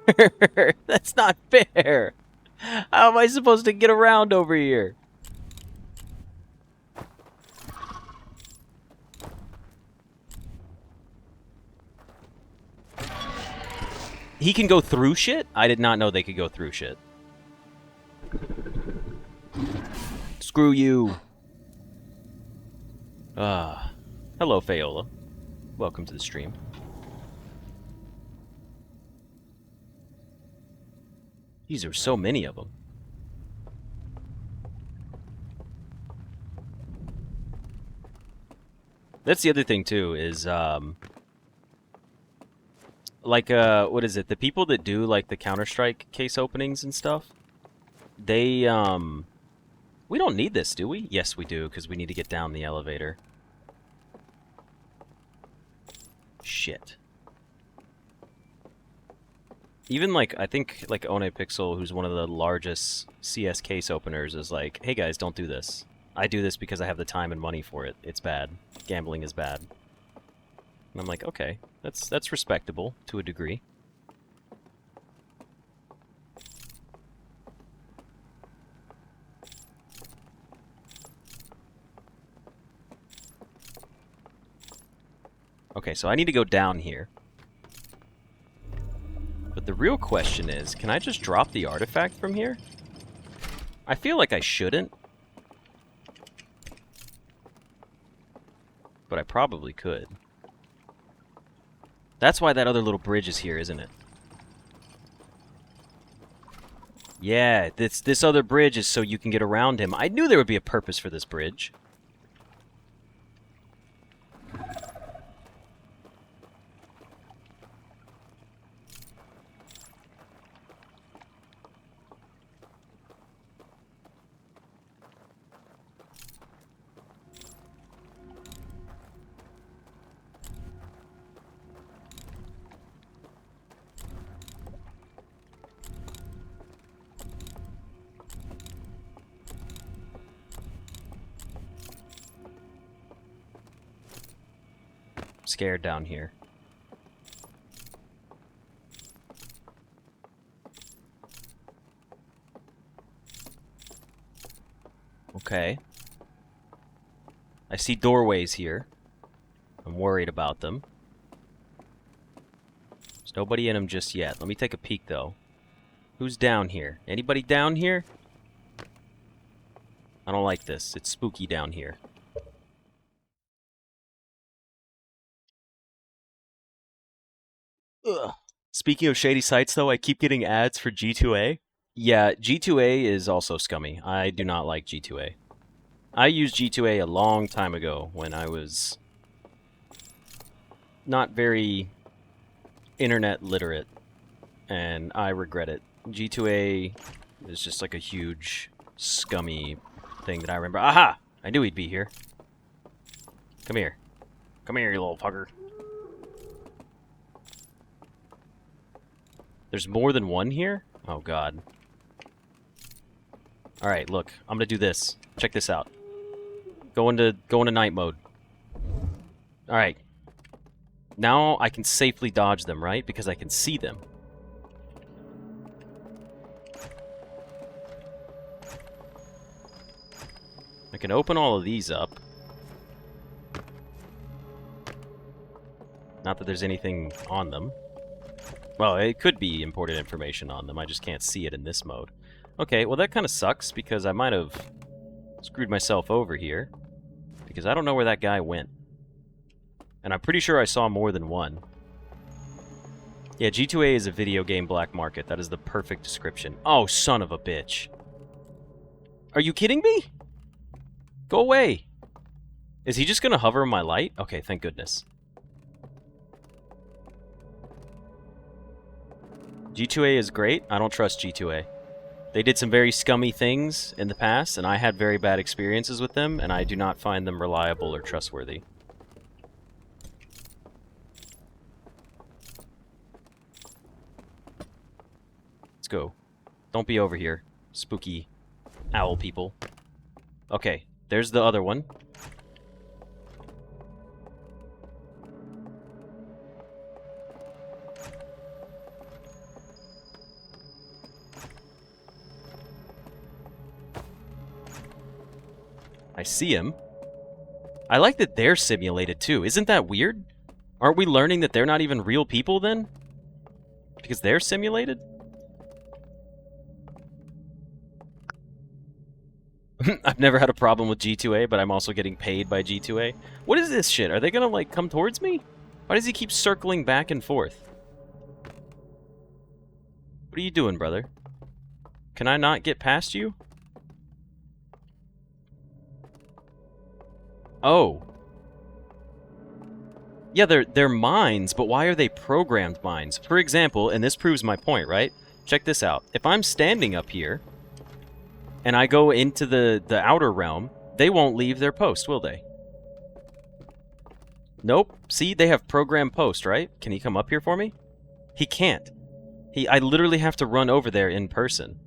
That's not fair. How am I supposed to get around over here? He can go through shit? I did not know they could go through shit. Screw you. Hello, Fayola. Welcome to the stream. These are so many of them. That's the other thing, too, is, like, what is it? The people that do, like, the Counter-Strike case openings and stuff, they, we don't need this, do we? Yes, we do, because we need to get down the elevator. Shit. Even, like, I think, like, Onepixel, who's one of the largest CS case openers, is like, hey guys, don't do this. I do this because I have the time and money for it. It's bad. Gambling is bad. And I'm like, okay, that's respectable to a degree. Okay, so I need to go down here. But the real question is, can I just drop the artifact from here? I feel like I shouldn't. But I probably could. That's why that other little bridge is here, isn't it? Yeah, this other bridge is so you can get around him. I knew there would be a purpose for this bridge. Scared down here. Okay. I see doorways here. I'm worried about them. There's nobody in them just yet. Let me take a peek, though. Who's down here? Anybody down here? I don't like this. It's spooky down here. Ugh. Speaking of shady sites, though, I keep getting ads for G2A. Yeah, G2A is also scummy. I do not like G2A. I used G2A a long time ago when I was not very internet literate, and I regret it. G2A is just like a huge, scummy thing that I remember. Aha! I knew he'd be here. Come here. Come here, you little fucker. There's more than one here? Oh, God. Alright, look. I'm gonna do this. Check this out. Go into night mode. Alright. Now I can safely dodge them, right? Because I can see them. I can open all of these up. Not that there's anything on them. Well, it could be important information on them. I just can't see it in this mode. Okay, well that kind of sucks because I might have screwed myself over here. Because I don't know where that guy went. And I'm pretty sure I saw more than one. Yeah, G2A is a video game black market. That is the perfect description. Oh, son of a bitch. Are you kidding me? Go away. Is he just gonna hover in my light? Okay, thank goodness. G2A is great. I don't trust G2A. They did some very scummy things in the past, and I had very bad experiences with them, and I do not find them reliable or trustworthy. Let's go. Don't be over here, spooky owl people. Okay, there's the other one. I see him. I like that they're simulated too. Isn't that weird? Aren't we learning that they're not even real people then? Because they're simulated? I've never had a problem with G2A, but I'm also getting paid by G2A. What is this shit? Are they gonna, like, come towards me? Why does he keep circling back and forth? What are you doing, brother? Can I not get past you? Oh. Yeah, they're mines, but why are they programmed mines? For example, and this proves my point, right? Check this out. If I'm standing up here, and I go into the outer realm, they won't leave their post, will they? Nope. See, they have programmed post, right? Can he come up here for me? He can't. I literally have to run over there in person.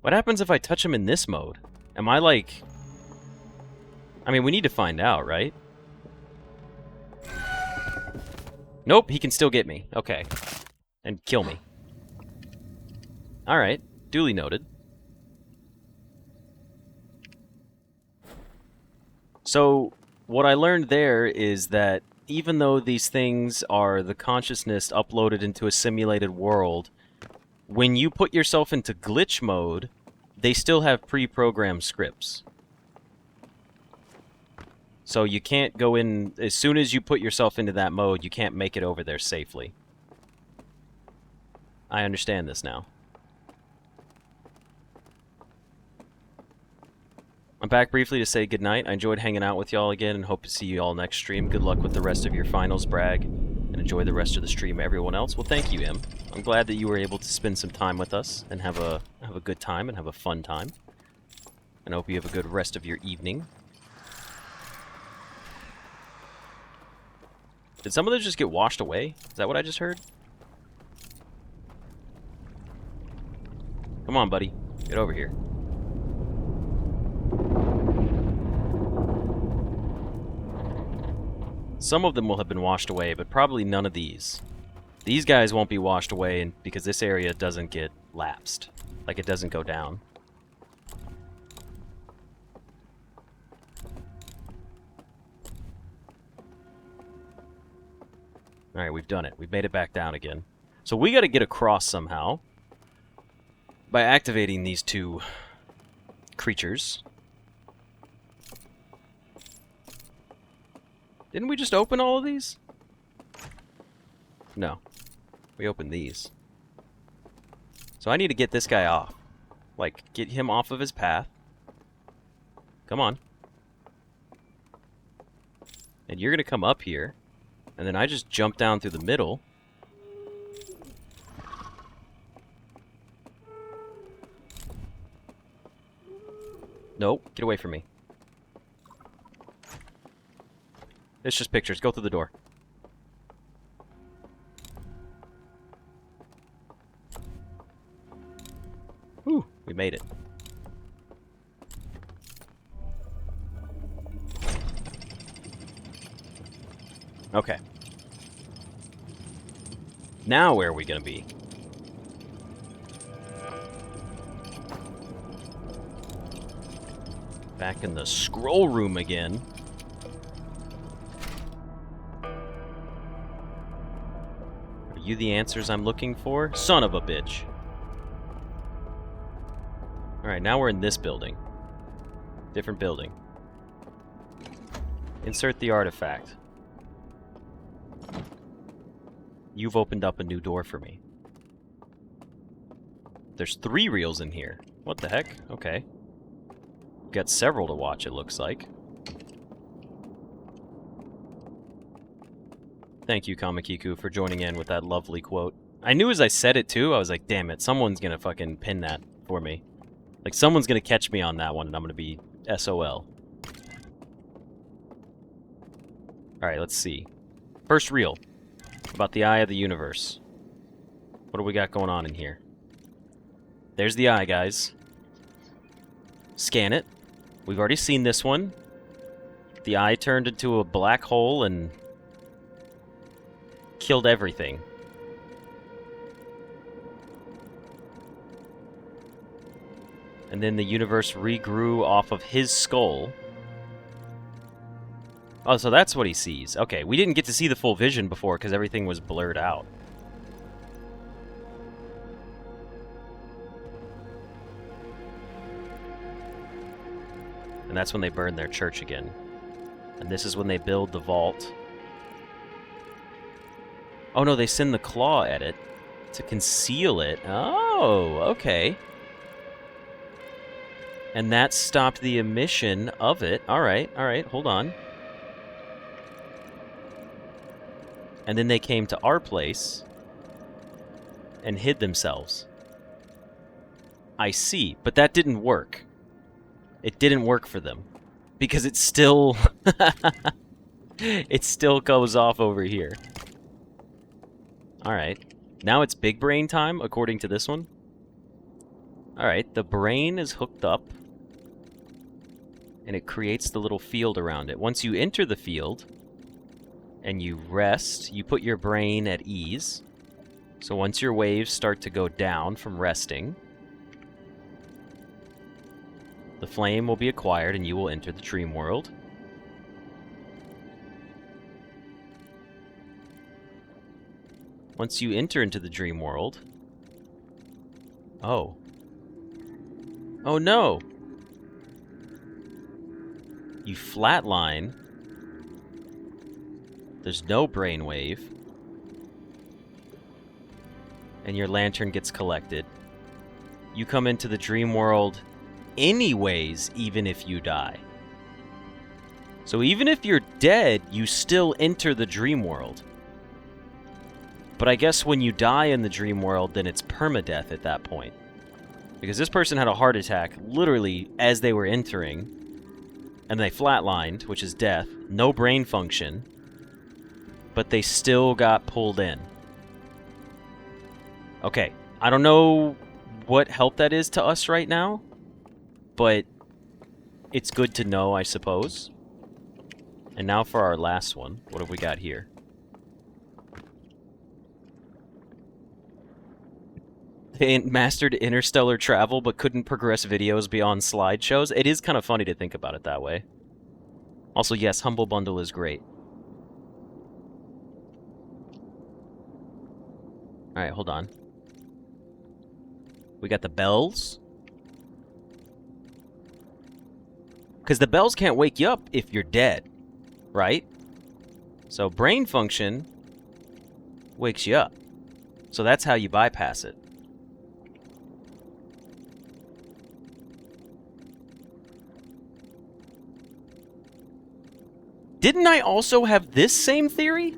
What happens if I touch him in this mode? Am I like... I mean, we need to find out, right? Nope, he can still get me. Okay. And kill me. Alright, duly noted. So, what I learned there is that even though these things are the consciousness uploaded into a simulated world, when you put yourself into glitch mode, they still have pre-programmed scripts. So you can't go in... As soon as you put yourself into that mode, you can't make it over there safely. I understand this now. I'm back briefly to say goodnight. I enjoyed hanging out with y'all again and hope to see you all next stream. Good luck with the rest of your finals, Brag, and enjoy the rest of the stream, everyone else. Well, thank you, Em. I'm glad that you were able to spend some time with us and have a good time and have a fun time. And I hope you have a good rest of your evening. Did some of those just get washed away? Is that what I just heard? Come on, buddy. Get over here. Some of them will have been washed away, but probably none of these. These guys won't be washed away because this area doesn't get lapsed. Like, it doesn't go down. Alright, we've done it. We've made it back down again. So we gotta get across somehow by activating these two creatures. Didn't we just open all of these? No. We opened these. So I need to get this guy off. Like, get him off of his path. Come on. And you're gonna come up here. And then I just jump down through the middle. Nope, get away from me. It's just pictures. Go through the door. Whew, we made it. Okay. Now where are we gonna be? Back in the scroll room again. Are you the answers I'm looking for? Son of a bitch. Alright, now we're in this building. Different building. Insert the artifact. You've opened up a new door for me. There's 3 reels in here. What the heck? Okay. We've got several to watch, it looks like. Thank you, Kamakiku, for joining in with that lovely quote. I knew as I said it, too, I was like, damn it, someone's gonna fucking pin that for me. Like, someone's gonna catch me on that one, and I'm gonna be SOL. Alright, let's see. First reel. About the eye of the universe. What do we got going on in here? There's the eye, guys. Scan it. We've already seen this one. The eye turned into a black hole and killed everything. And then the universe regrew off of his skull. Oh, so that's what he sees. Okay, we didn't get to see the full vision before because everything was blurred out. And that's when they burn their church again. And this is when they build the vault. Oh no, they send the claw at it to conceal it. Oh, okay. And that stopped the emission of it. Alright, hold on. And then they came to our place and hid themselves. I see, but that didn't work. It didn't work for them. Because it still... it still goes off over here. Alright. Now it's big brain time, according to this one. Alright, the brain is hooked up. And it creates the little field around it. Once you enter the field, and you rest, you put your brain at ease. So once your waves start to go down from resting, the flame will be acquired and you will enter the dream world. Once you enter into the dream world... Oh. Oh no! You flatline. There's no brainwave. And your lantern gets collected. You come into the dream world anyways, even if you die. So even if you're dead, you still enter the dream world. But I guess when you die in the dream world, then it's permadeath at that point. Because this person had a heart attack literally as they were entering, and they flatlined, which is death, no brain function, but they still got pulled in. Okay, I don't know what help that is to us right now, but it's good to know, I suppose. And now for our last one. What have we got here? They mastered interstellar travel but couldn't progress videos beyond slideshows. It is kind of funny to think about it that way. Also, yes, Humble Bundle is great. Alright, hold on. We got the bells. Because the bells can't wake you up if you're dead, right? So brain function wakes you up. So that's how you bypass it. Didn't I also have this same theory?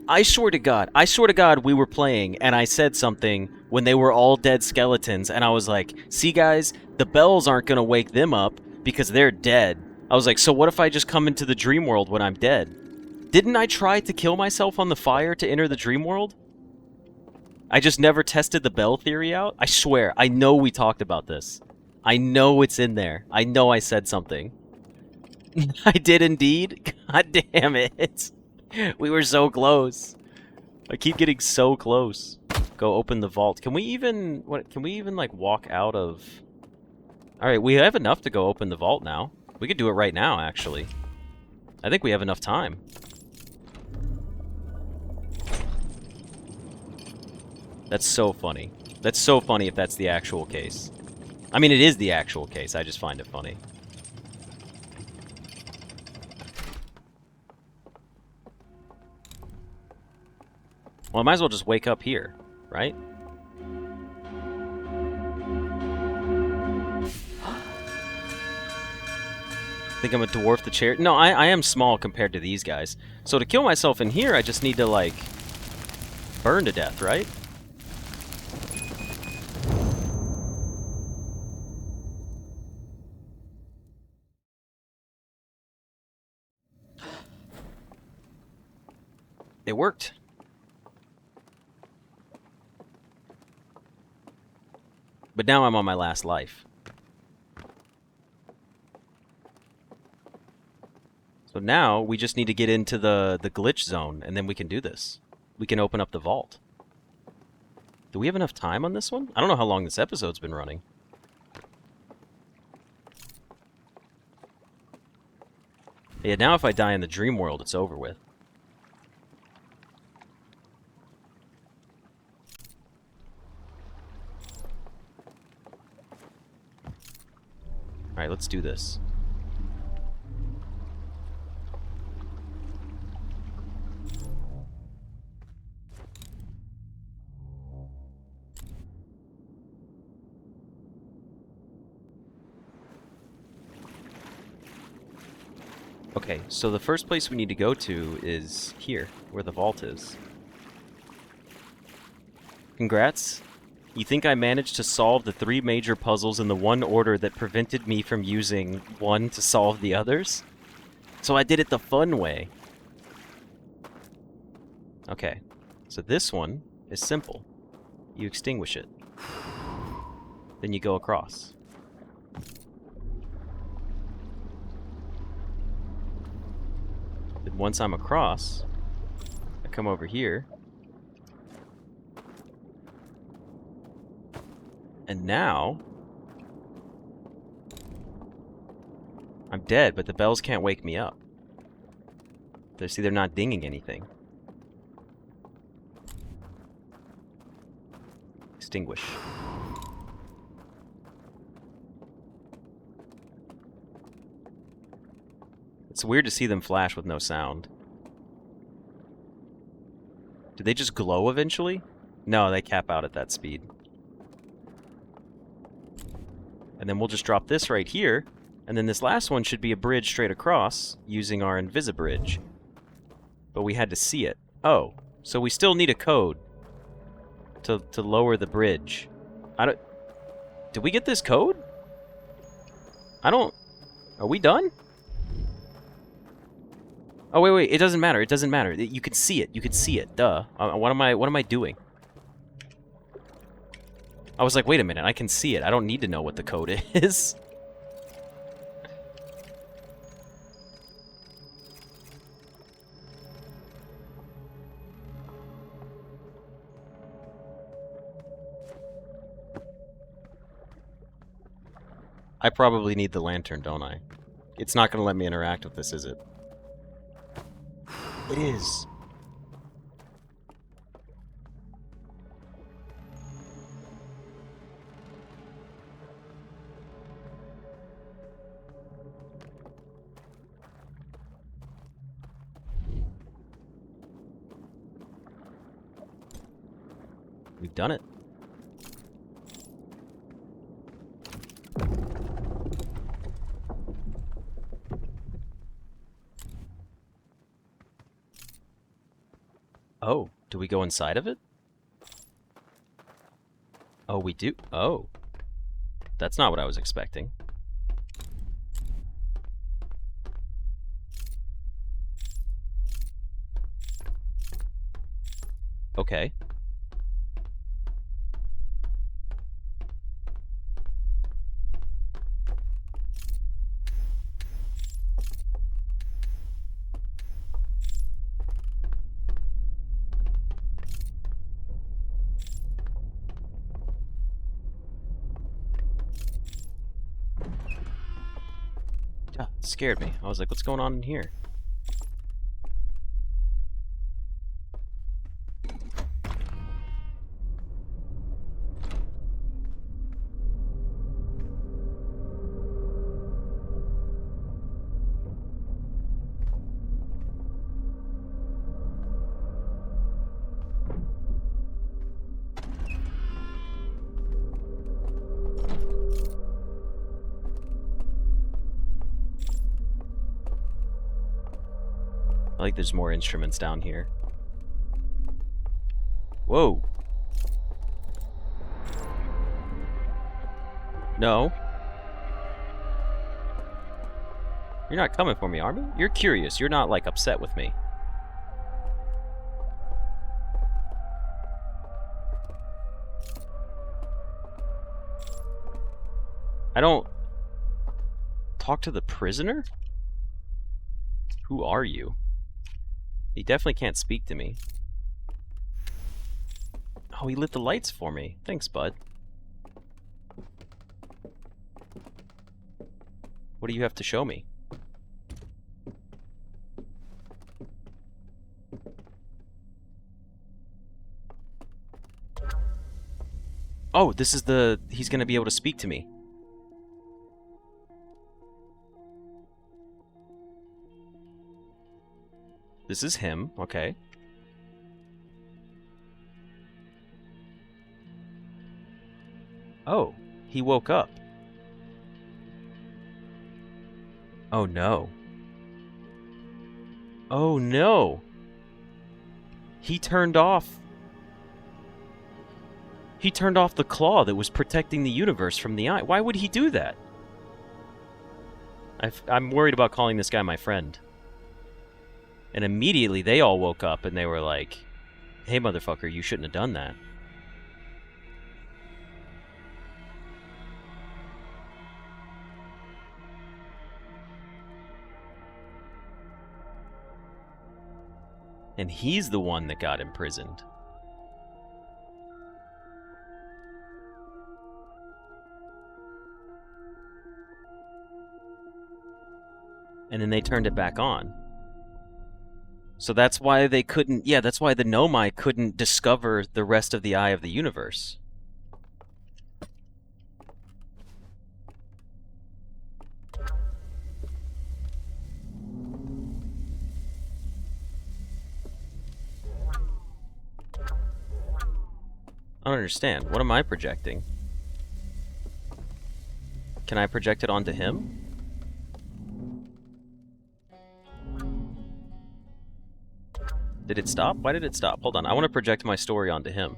I swear to God we were playing and I said something when they were all dead skeletons and I was like, see guys, the bells aren't gonna wake them up because they're dead. I was like, so what if I just come into the dream world when I'm dead? Didn't I try to kill myself on the fire to enter the dream world? I just never tested the bell theory out? I swear, I know we talked about this. I know it's in there. I know I said something. I did indeed? God damn it. We were so close. I keep getting so close. Go open the vault. Can we even... Can we even, like, walk out of... Alright, we have enough to go open the vault now. We could do it right now, actually. I think we have enough time. That's so funny. That's so funny if that's the actual case. I mean, it is the actual case. I just find it funny. Well, I might as well just wake up here, right? Think I'm gonna dwarf the chair? No, I am small compared to these guys. So to kill myself in here, I just need to, like, burn to death, right? It worked. But now I'm on my last life. So now we just need to get into the glitch zone, and then we can do this. We can open up the vault. Do we have enough time on this one? I don't know how long this episode's been running. Yeah, now if I die in the dream world, it's over with. Alright, let's do this. Okay, so the first place we need to go to is here, where the vault is. Congrats. You think I managed to solve the 3 major puzzles in the one order that prevented me from using one to solve the others? So I did it the fun way. Okay, so this one is simple. You extinguish it. Then you go across. Then once I'm across, I come over here. And now I'm dead, but the bells can't wake me up. See, they're not dinging anything. Extinguish. It's weird to see them flash with no sound. Do they just glow eventually? No, they cap out at that speed. And then we'll just drop this right here, and then this last one should be a bridge straight across using our Invisibridge. But we had to see it. Oh, so we still need a code to lower the bridge. Did we get this code? Are we done? Oh, wait, it doesn't matter. It doesn't matter. You can see it. You can see it. Duh. What am I doing? I was like, wait a minute, I can see it. I don't need to know what the code is. I probably need the lantern, don't I? It's not going to let me interact with this, is it? It is. We've done it. Oh, do we go inside of it? Oh, we do? Oh. That's not what I was expecting. Okay. Yeah, it scared me. I was like, what's going on in here? I like there's more instruments down here. Whoa. No. You're not coming for me, are you? You're curious. You're not, like, upset with me. I don't... Talk to the prisoner? Who are you? He definitely can't speak to me. Oh, he lit the lights for me. Thanks, bud. What do you have to show me? Oh, this is the... He's gonna be able to speak to me. This is him, okay. Oh, he woke up. Oh no. Oh no. He turned off... He turned off the claw that was protecting the universe from the eye. Why would he do that? I'm worried about calling this guy my friend. And immediately they all woke up and they were like, Hey, motherfucker, you shouldn't have done that. And he's the one that got imprisoned. And then they turned it back on. So that's why they couldn't... Yeah, that's why the Nomai couldn't discover the rest of the Eye of the Universe. I don't understand. What am I projecting? Can I project it onto him? Did it stop? Why did it stop? Hold on, I want to project my story onto him.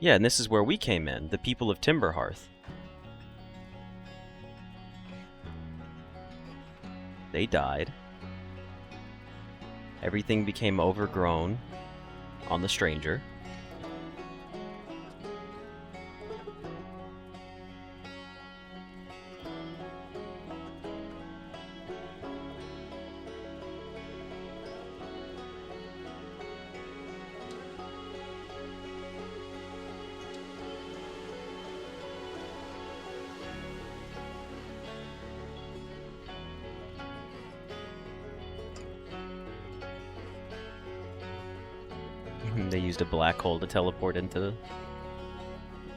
Yeah, and this is where we came in, the people of Timberhearth. They died. Everything became overgrown on the stranger. They used a black hole to teleport into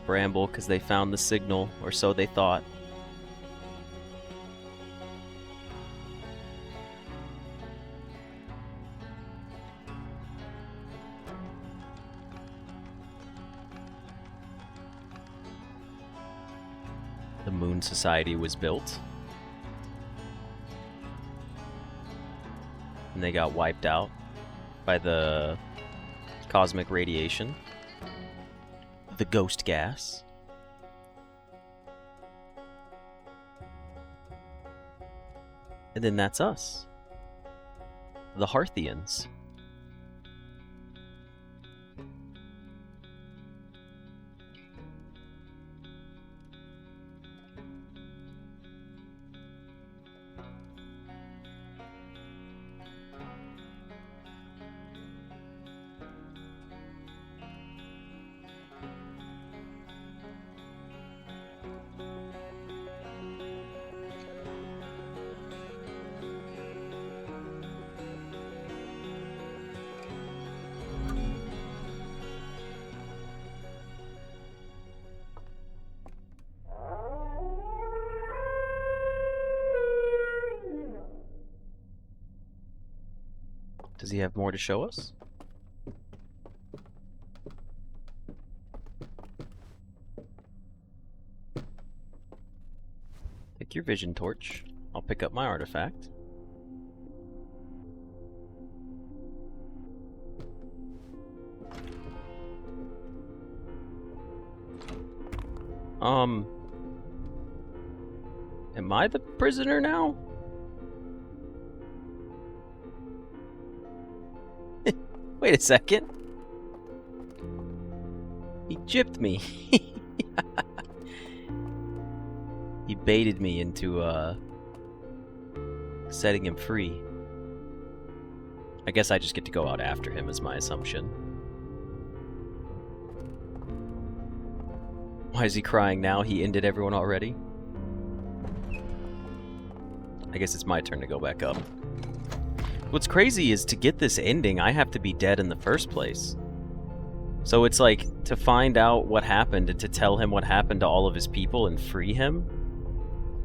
Bramble because they found the signal, or so they thought. The Moon Society was built. And they got wiped out by the cosmic radiation, the ghost gas. And then that's us, the Hearthians. Does he have more to show us? Take your vision torch. I'll pick up my artifact. Am I the prisoner now? Wait a second. He gypped me. He baited me into, setting him free. I guess I just get to go out after him, is my assumption. Why is he crying now? He ended everyone already? I guess it's my turn to go back up. What's crazy is to get this ending, I have to be dead in the first place. So it's like, to find out what happened and to tell him what happened to all of his people and free him,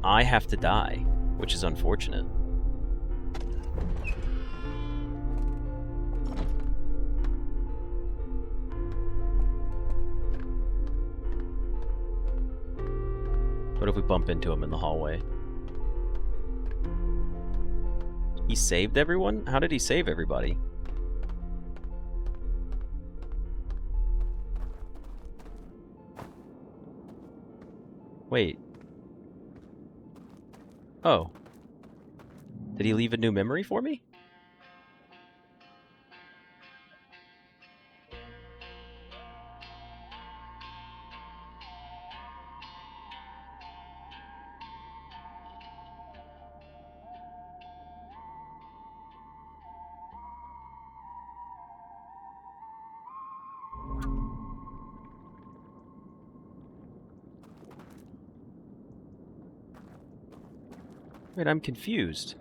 I have to die, which is unfortunate. What if we bump into him in the hallway? He saved everyone? How did he save everybody? Wait. Oh. Did he leave a new memory for me? Wait, I'm confused.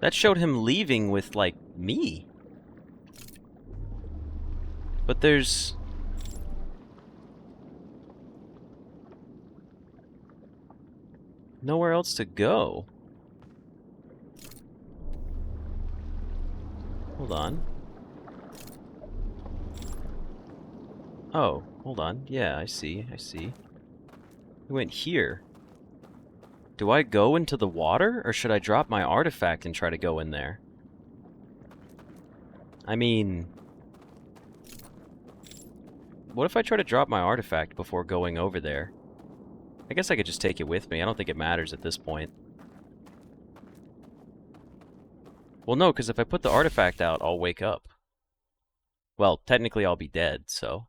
That showed him leaving with, like, me. But there's... nowhere else to go. Hold on. Oh, hold on. Yeah, I see. We went here. Do I go into the water, or should I drop my artifact and try to go in there? I mean... what if I try to drop my artifact before going over there? I guess I could just take it with me. I don't think it matters at this point. Well, no, because if I put the artifact out, I'll wake up. Well, technically I'll be dead, so...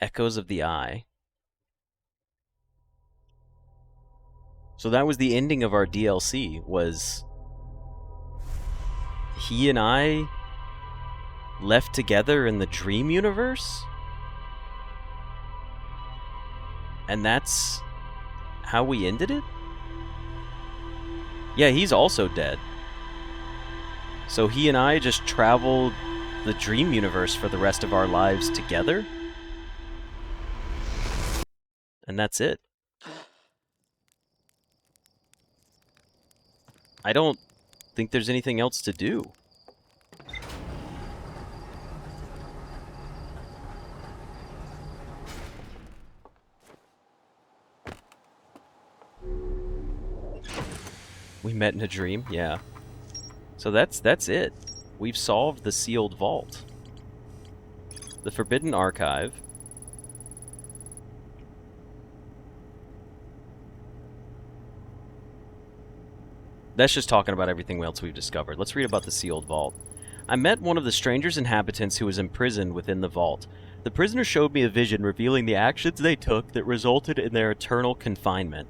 Echoes of the Eye. So that was the ending of our DLC, was... he and I left together in the dream universe? And that's how we ended it? Yeah, he's also dead. So he and I just traveled the dream universe for the rest of our lives together? And that's it. I don't think there's anything else to do. We met in a dream, yeah. So that's it. We've solved the sealed vault. The Forbidden Archive. That's just talking about everything else we've discovered. Let's read about the sealed vault. I met one of the strangers' inhabitants who was imprisoned within the vault. The prisoner showed me a vision revealing the actions they took that resulted in their eternal confinement.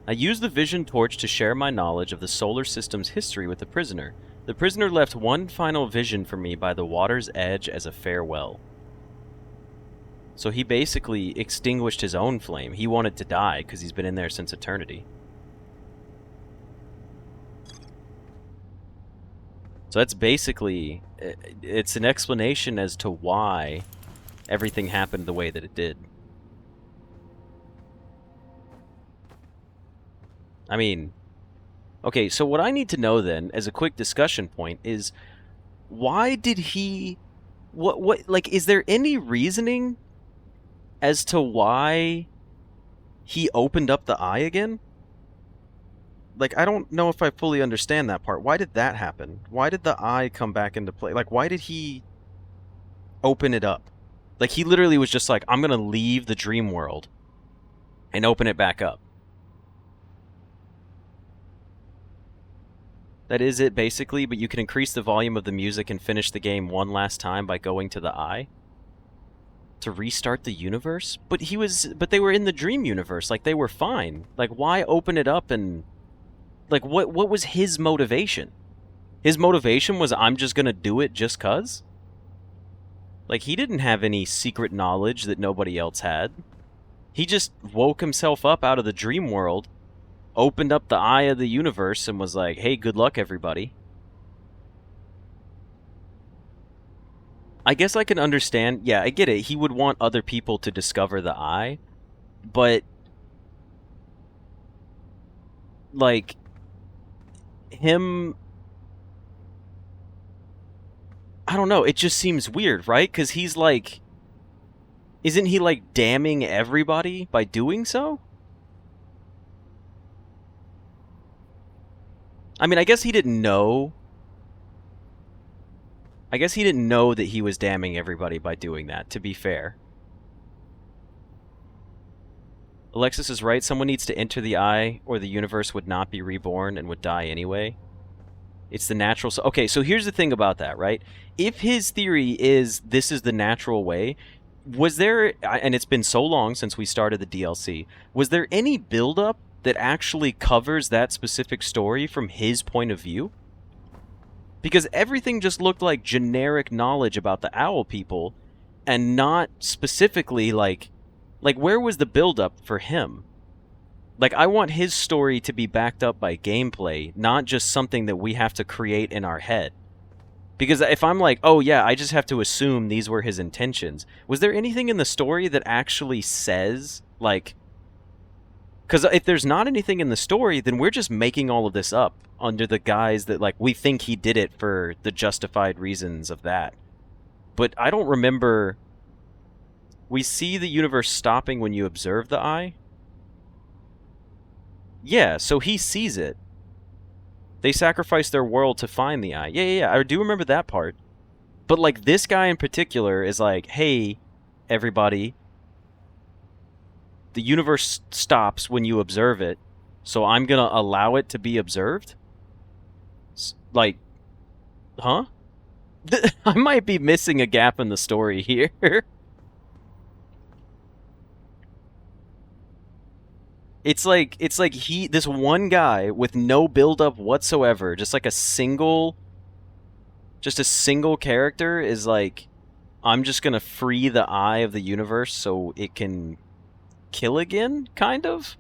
I used the vision torch to share my knowledge of the solar system's history with the prisoner. The prisoner left one final vision for me by the water's edge as a farewell. So he basically extinguished his own flame. He wanted to die because he's been in there since eternity. So that's basically... it's an explanation as to why everything happened the way that it did. I mean... okay, so what I need to know then, as a quick discussion point, is... why did he... what, like, is there any reasoning as to why he opened up the eye again? Like, I don't know if I fully understand that part. Why did that happen? Why did the eye come back into play? Like, why did he open it up? Like, he literally was just like, I'm gonna leave the dream world and open it back up. That is it, basically, but you can increase the volume of the music and finish the game one last time by going to the eye. To restart the universe? But they were in the dream universe, like, they were fine. Like, why open it up and... like, what was his motivation? His motivation was, I'm just gonna do it just 'cause? Like, he didn't have any secret knowledge that nobody else had. He just woke himself up out of the dream world, opened up the eye of the universe, and was like, hey, good luck, everybody. I guess I can understand. Yeah, I get it. He would want other people to discover the eye, but... like... him... I don't know, it just seems weird, right? Because he's like... isn't he, like, damning everybody by doing so? I mean, I guess he didn't know. I guess he didn't know that he was damning everybody by doing that, to be fair. Alexis is right. Someone needs to enter the eye, or the universe would not be reborn and would die anyway. It's the natural... Okay, so here's the thing about that, right? If his theory is this is the natural way, was there... And it's been so long since we started the DLC. Was there any build-up that actually covers that specific story from his point of view? Because everything just looked like generic knowledge about the owl people, and not specifically, like where was the build-up for him? Like, I want his story to be backed up by gameplay, not just something that we have to create in our head. Because if I'm like, oh yeah, I just have to assume these were his intentions, was there anything in the story that actually says, like... Because if there's not anything in the story, then we're just making all of this up under the guise that, like, we think he did it for the justified reasons of that. But I don't remember... We see the universe stopping when you observe the eye? Yeah, so he sees it. They sacrifice their world to find the eye. Yeah, I do remember that part. But, like, this guy in particular is like, hey, everybody, the universe stops when you observe it, so I'm gonna allow it to be observed? Like, huh? I might be missing a gap in the story here. It's like this one guy with no build-up whatsoever, just like a single character is like, I'm just gonna free the eye of the universe so it can kill again, kind of?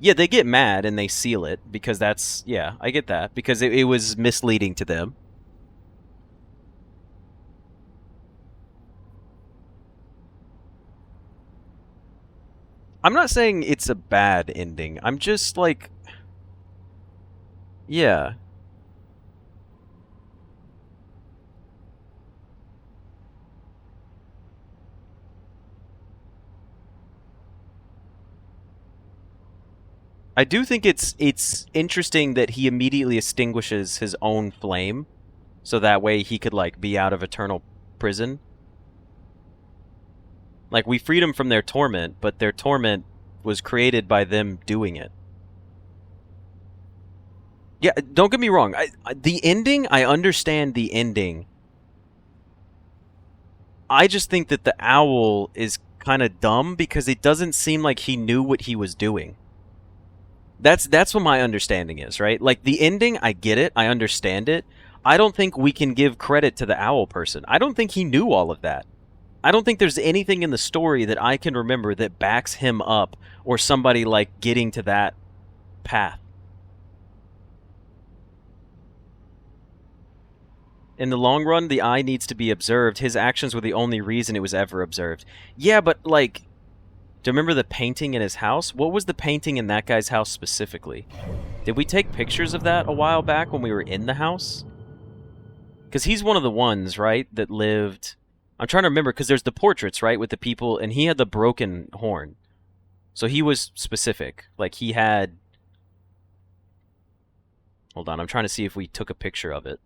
Yeah, they get mad and they seal it, because that's... Yeah, I get that, because it was misleading to them. I'm not saying it's a bad ending. I'm just like... Yeah. I do think it's interesting that he immediately extinguishes his own flame, so that way he could, like, be out of eternal prison. Like, we freed them from their torment, but their torment was created by them doing it. Yeah, don't get me wrong. The ending, I understand the ending. I just think that the owl is kind of dumb because it doesn't seem like he knew what he was doing. That's what my understanding is, right? Like, the ending, I get it. I understand it. I don't think we can give credit to the owl person. I don't think he knew all of that. I don't think there's anything in the story that I can remember that backs him up, or somebody, like, getting to that path. In the long run, the eye needs to be observed. His actions were the only reason it was ever observed. Yeah, but, like... Do you remember the painting in his house? What was the painting in that guy's house specifically? Did we take pictures of that a while back when we were in the house? Because he's one of the ones, right, that lived... I'm trying to remember, because there's the portraits, right, with the people, and he had the broken horn. So he was specific. Like, he had... Hold on, I'm trying to see if we took a picture of it.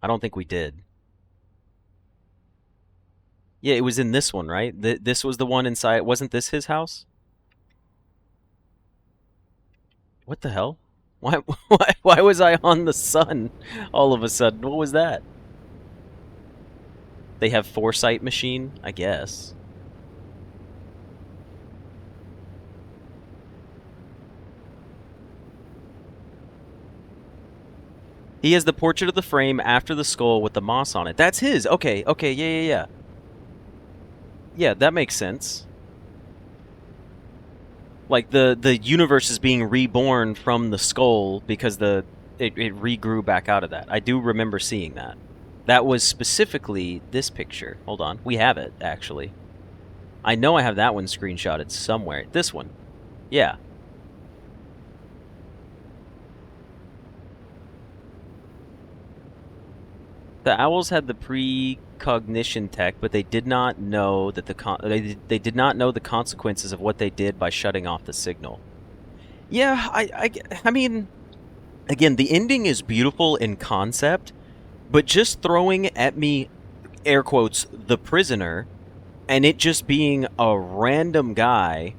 I don't think we did. Yeah, it was in this one, right? This was the one inside. Wasn't this his house? What the hell? Why was I on the sun all of a sudden? What was that? They have foresight machine, I guess. He has the portrait of the frame after the skull with the moss on it. That's his. Okay, yeah. Yeah, that makes sense. Like, the universe is being reborn from the skull because it regrew back out of that. I do remember seeing that. That was specifically this picture. Hold on. We have it, actually. I know I have that one screenshotted somewhere. This one. Yeah. The owls had the precognition tech, but they did not know that they did not know the consequences of what they did by shutting off the signal. Yeah, I mean, again, the ending is beautiful in concept, but just throwing at me, air quotes, the prisoner, and it just being a random guy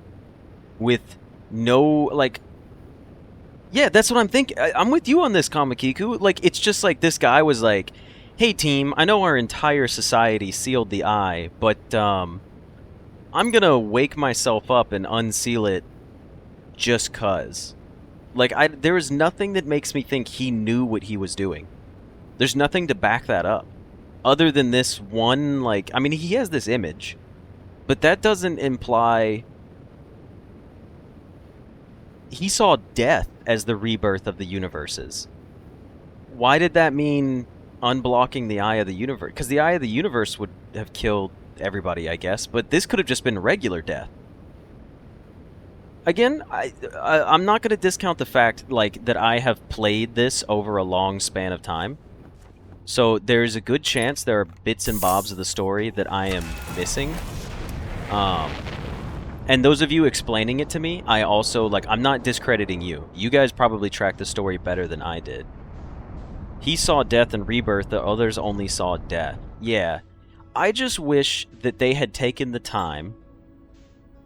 with no, like, yeah, that's what I'm thinking. I'm with you on this, Kamakiku. Like, it's just like this guy was like, hey, team, I know our entire society sealed the eye, but I'm gonna wake myself up and unseal it just cuz. Like, there is nothing that makes me think he knew what he was doing. There's nothing to back that up. Other than this one, like, I mean, he has this image, but that doesn't imply... He saw death as the rebirth of the universes. Why did that mean unblocking the Eye of the Universe? Because the Eye of the Universe would have killed everybody, I guess, but this could have just been regular death. Again, I'm not going to discount the fact, like, that I have played this over a long span of time. So there's a good chance there are bits and bobs of the story that I am missing. And those of you explaining it to me, I also, like, I'm not discrediting you. You guys probably tracked the story better than I did. He saw death and rebirth, the others only saw death. Yeah. I just wish that they had taken the time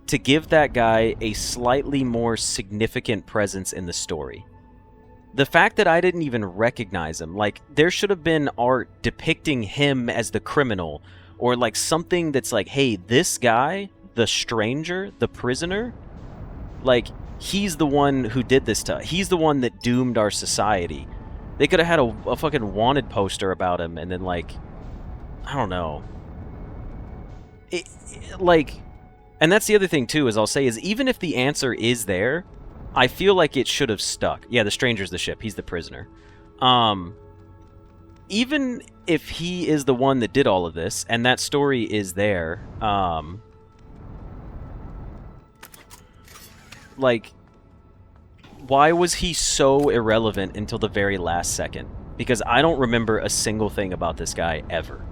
to give that guy a slightly more significant presence in the story. The fact that I didn't even recognize him, like, there should have been art depicting him as the criminal, or, like, something that's like, hey, this guy... the stranger, the prisoner, like, he's the one who did this to us. He's the one that doomed our society. They could have had a fucking wanted poster about him, and then, like, I don't know. Like, and that's the other thing, too, is I'll say, is even if the answer is there, I feel like it should have stuck. Yeah, the stranger's the ship. He's the prisoner. Even if he is the one that did all of this, and that story is there, like, why was he so irrelevant until the very last second? Because I don't remember a single thing about this guy ever.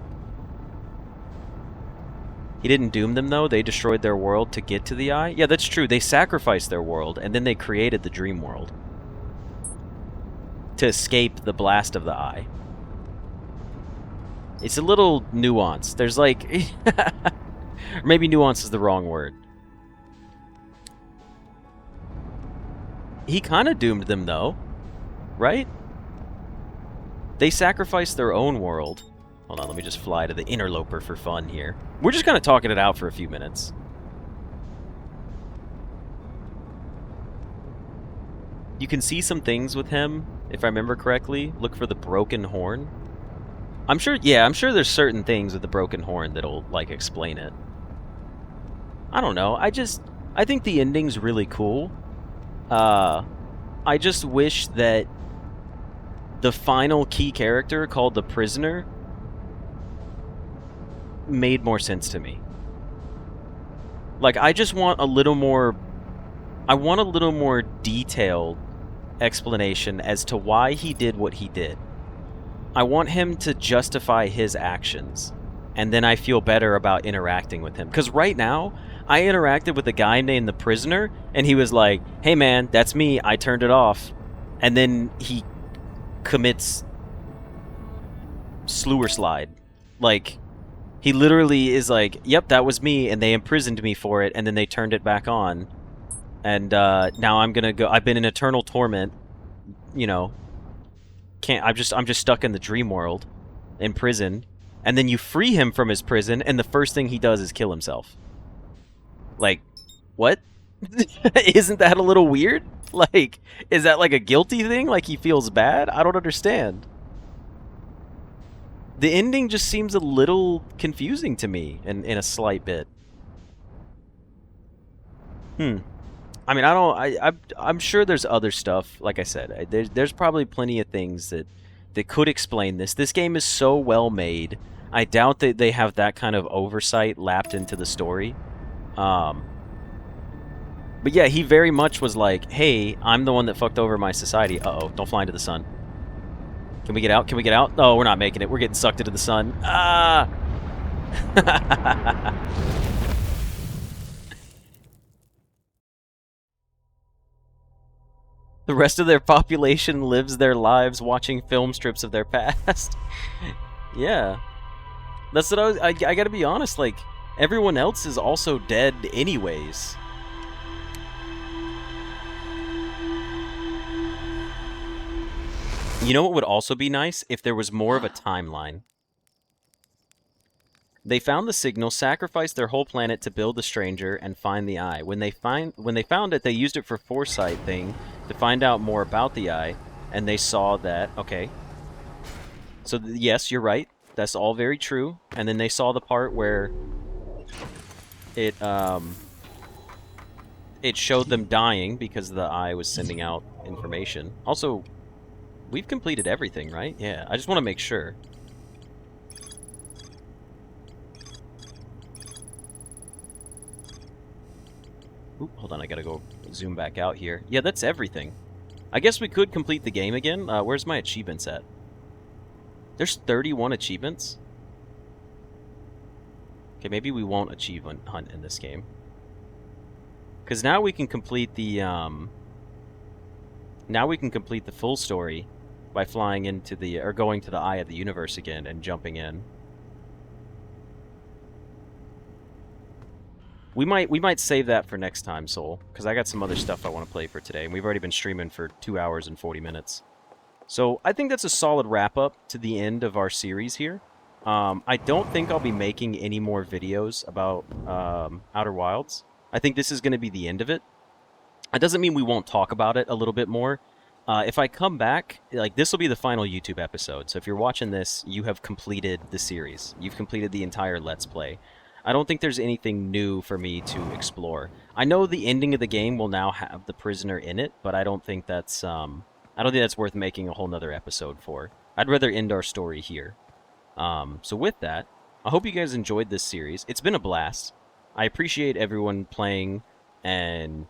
He didn't doom them, though. They destroyed their world to get to the Eye. Yeah, that's true. They sacrificed their world, and then they created the dream world to escape the blast of the Eye. It's a little nuanced. There's, like... maybe nuance is the wrong word. He kind of doomed them, though. Right? They sacrificed their own world. Hold on, let me just fly to the interloper for fun here. We're just kind of talking it out for a few minutes. You can see some things with him, if I remember correctly. Look for the broken horn. I'm sure, yeah, I'm sure there's certain things with the broken horn that'll, like, explain it. I don't know. I think the ending's really cool. I just wish that the final key character, called the Prisoner, made more sense to me. Like, I just want a little more... I want a little more detailed explanation as to why he did what he did. I want him to justify his actions, and then I feel better about interacting with him. Because right now, I interacted with a guy named the Prisoner, and he was like, hey man, that's me, I turned it off. And then he commits slewer slide. Like, he literally is like, yep, that was me, and they imprisoned me for it, and then they turned it back on. And now I'm gonna go, I've been in eternal torment, you know, I'm just stuck in the dream world, in prison. And then you free him from his prison, and the first thing he does is kill himself. Like, what? Isn't that a little weird? Like, is that like a guilty thing? Like he feels bad? I don't understand. The ending just seems a little confusing to me in a slight bit. I mean, I'm sure there's other stuff. Like I said, there's probably plenty of things that could explain this. This game is so well made. I doubt that they have that kind of oversight lapped into the story. But yeah, he very much was like, hey, I'm the one that fucked over my society. Uh-oh, don't fly into the sun. Can we get out? Can we get out? Oh, we're not making it. We're getting sucked into the sun. Ah! The rest of their population lives their lives watching film strips of their past. Yeah. That's what I gotta be honest, like, Everyone else is also dead anyways. You know what would also be nice? If there was more of a timeline. They found the signal, sacrificed their whole planet to build the stranger, and find the eye. When they found it, they used it for foresight thing to find out more about the eye, and they saw that, okay. So yes, you're right. That's all very true. And then they saw the part where it showed them dying because the eye was sending out information. Also, we've completed everything, right? Yeah, I just want to make sure. Oop, hold on, I gotta go zoom back out here. Yeah, that's everything. I guess we could complete the game again. Where's my achievements at? There's 31 achievements? Okay, maybe we won't achieve hunt in this game. Because now we can complete the, now we can complete the full story by flying into the, or going to the Eye of the Universe again and jumping in. We might save that for next time, Soul, because I got some other stuff I want to play for today, and we've already been streaming for 2 hours and 40 minutes. So I think that's a solid wrap-up to the end of our series here. I don't think I'll be making any more videos about Outer Wilds. I think this is going to be the end of it. It doesn't mean we won't talk about it a little bit more. If I come back, like, this will be the final YouTube episode, so if you're watching this, you have completed the series. You've completed the entire Let's Play. I don't think there's anything new for me to explore. I know the ending of the game will now have the prisoner in it, but I don't think that's worth making a whole nother episode for. I'd rather end our story here. So with that, I hope you guys enjoyed this series. It's been a blast. I appreciate everyone playing and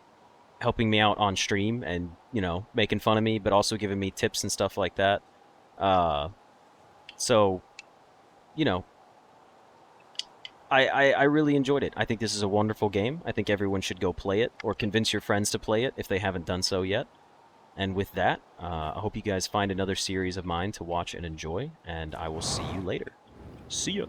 helping me out on stream and, you know, making fun of me, but also giving me tips and stuff like that. So, you know, I really enjoyed it. I think this is a wonderful game. I think everyone should go play it, or convince your friends to play it if they haven't done so yet. And with that, I hope you guys find another series of mine to watch and enjoy, and I will see you later. See ya!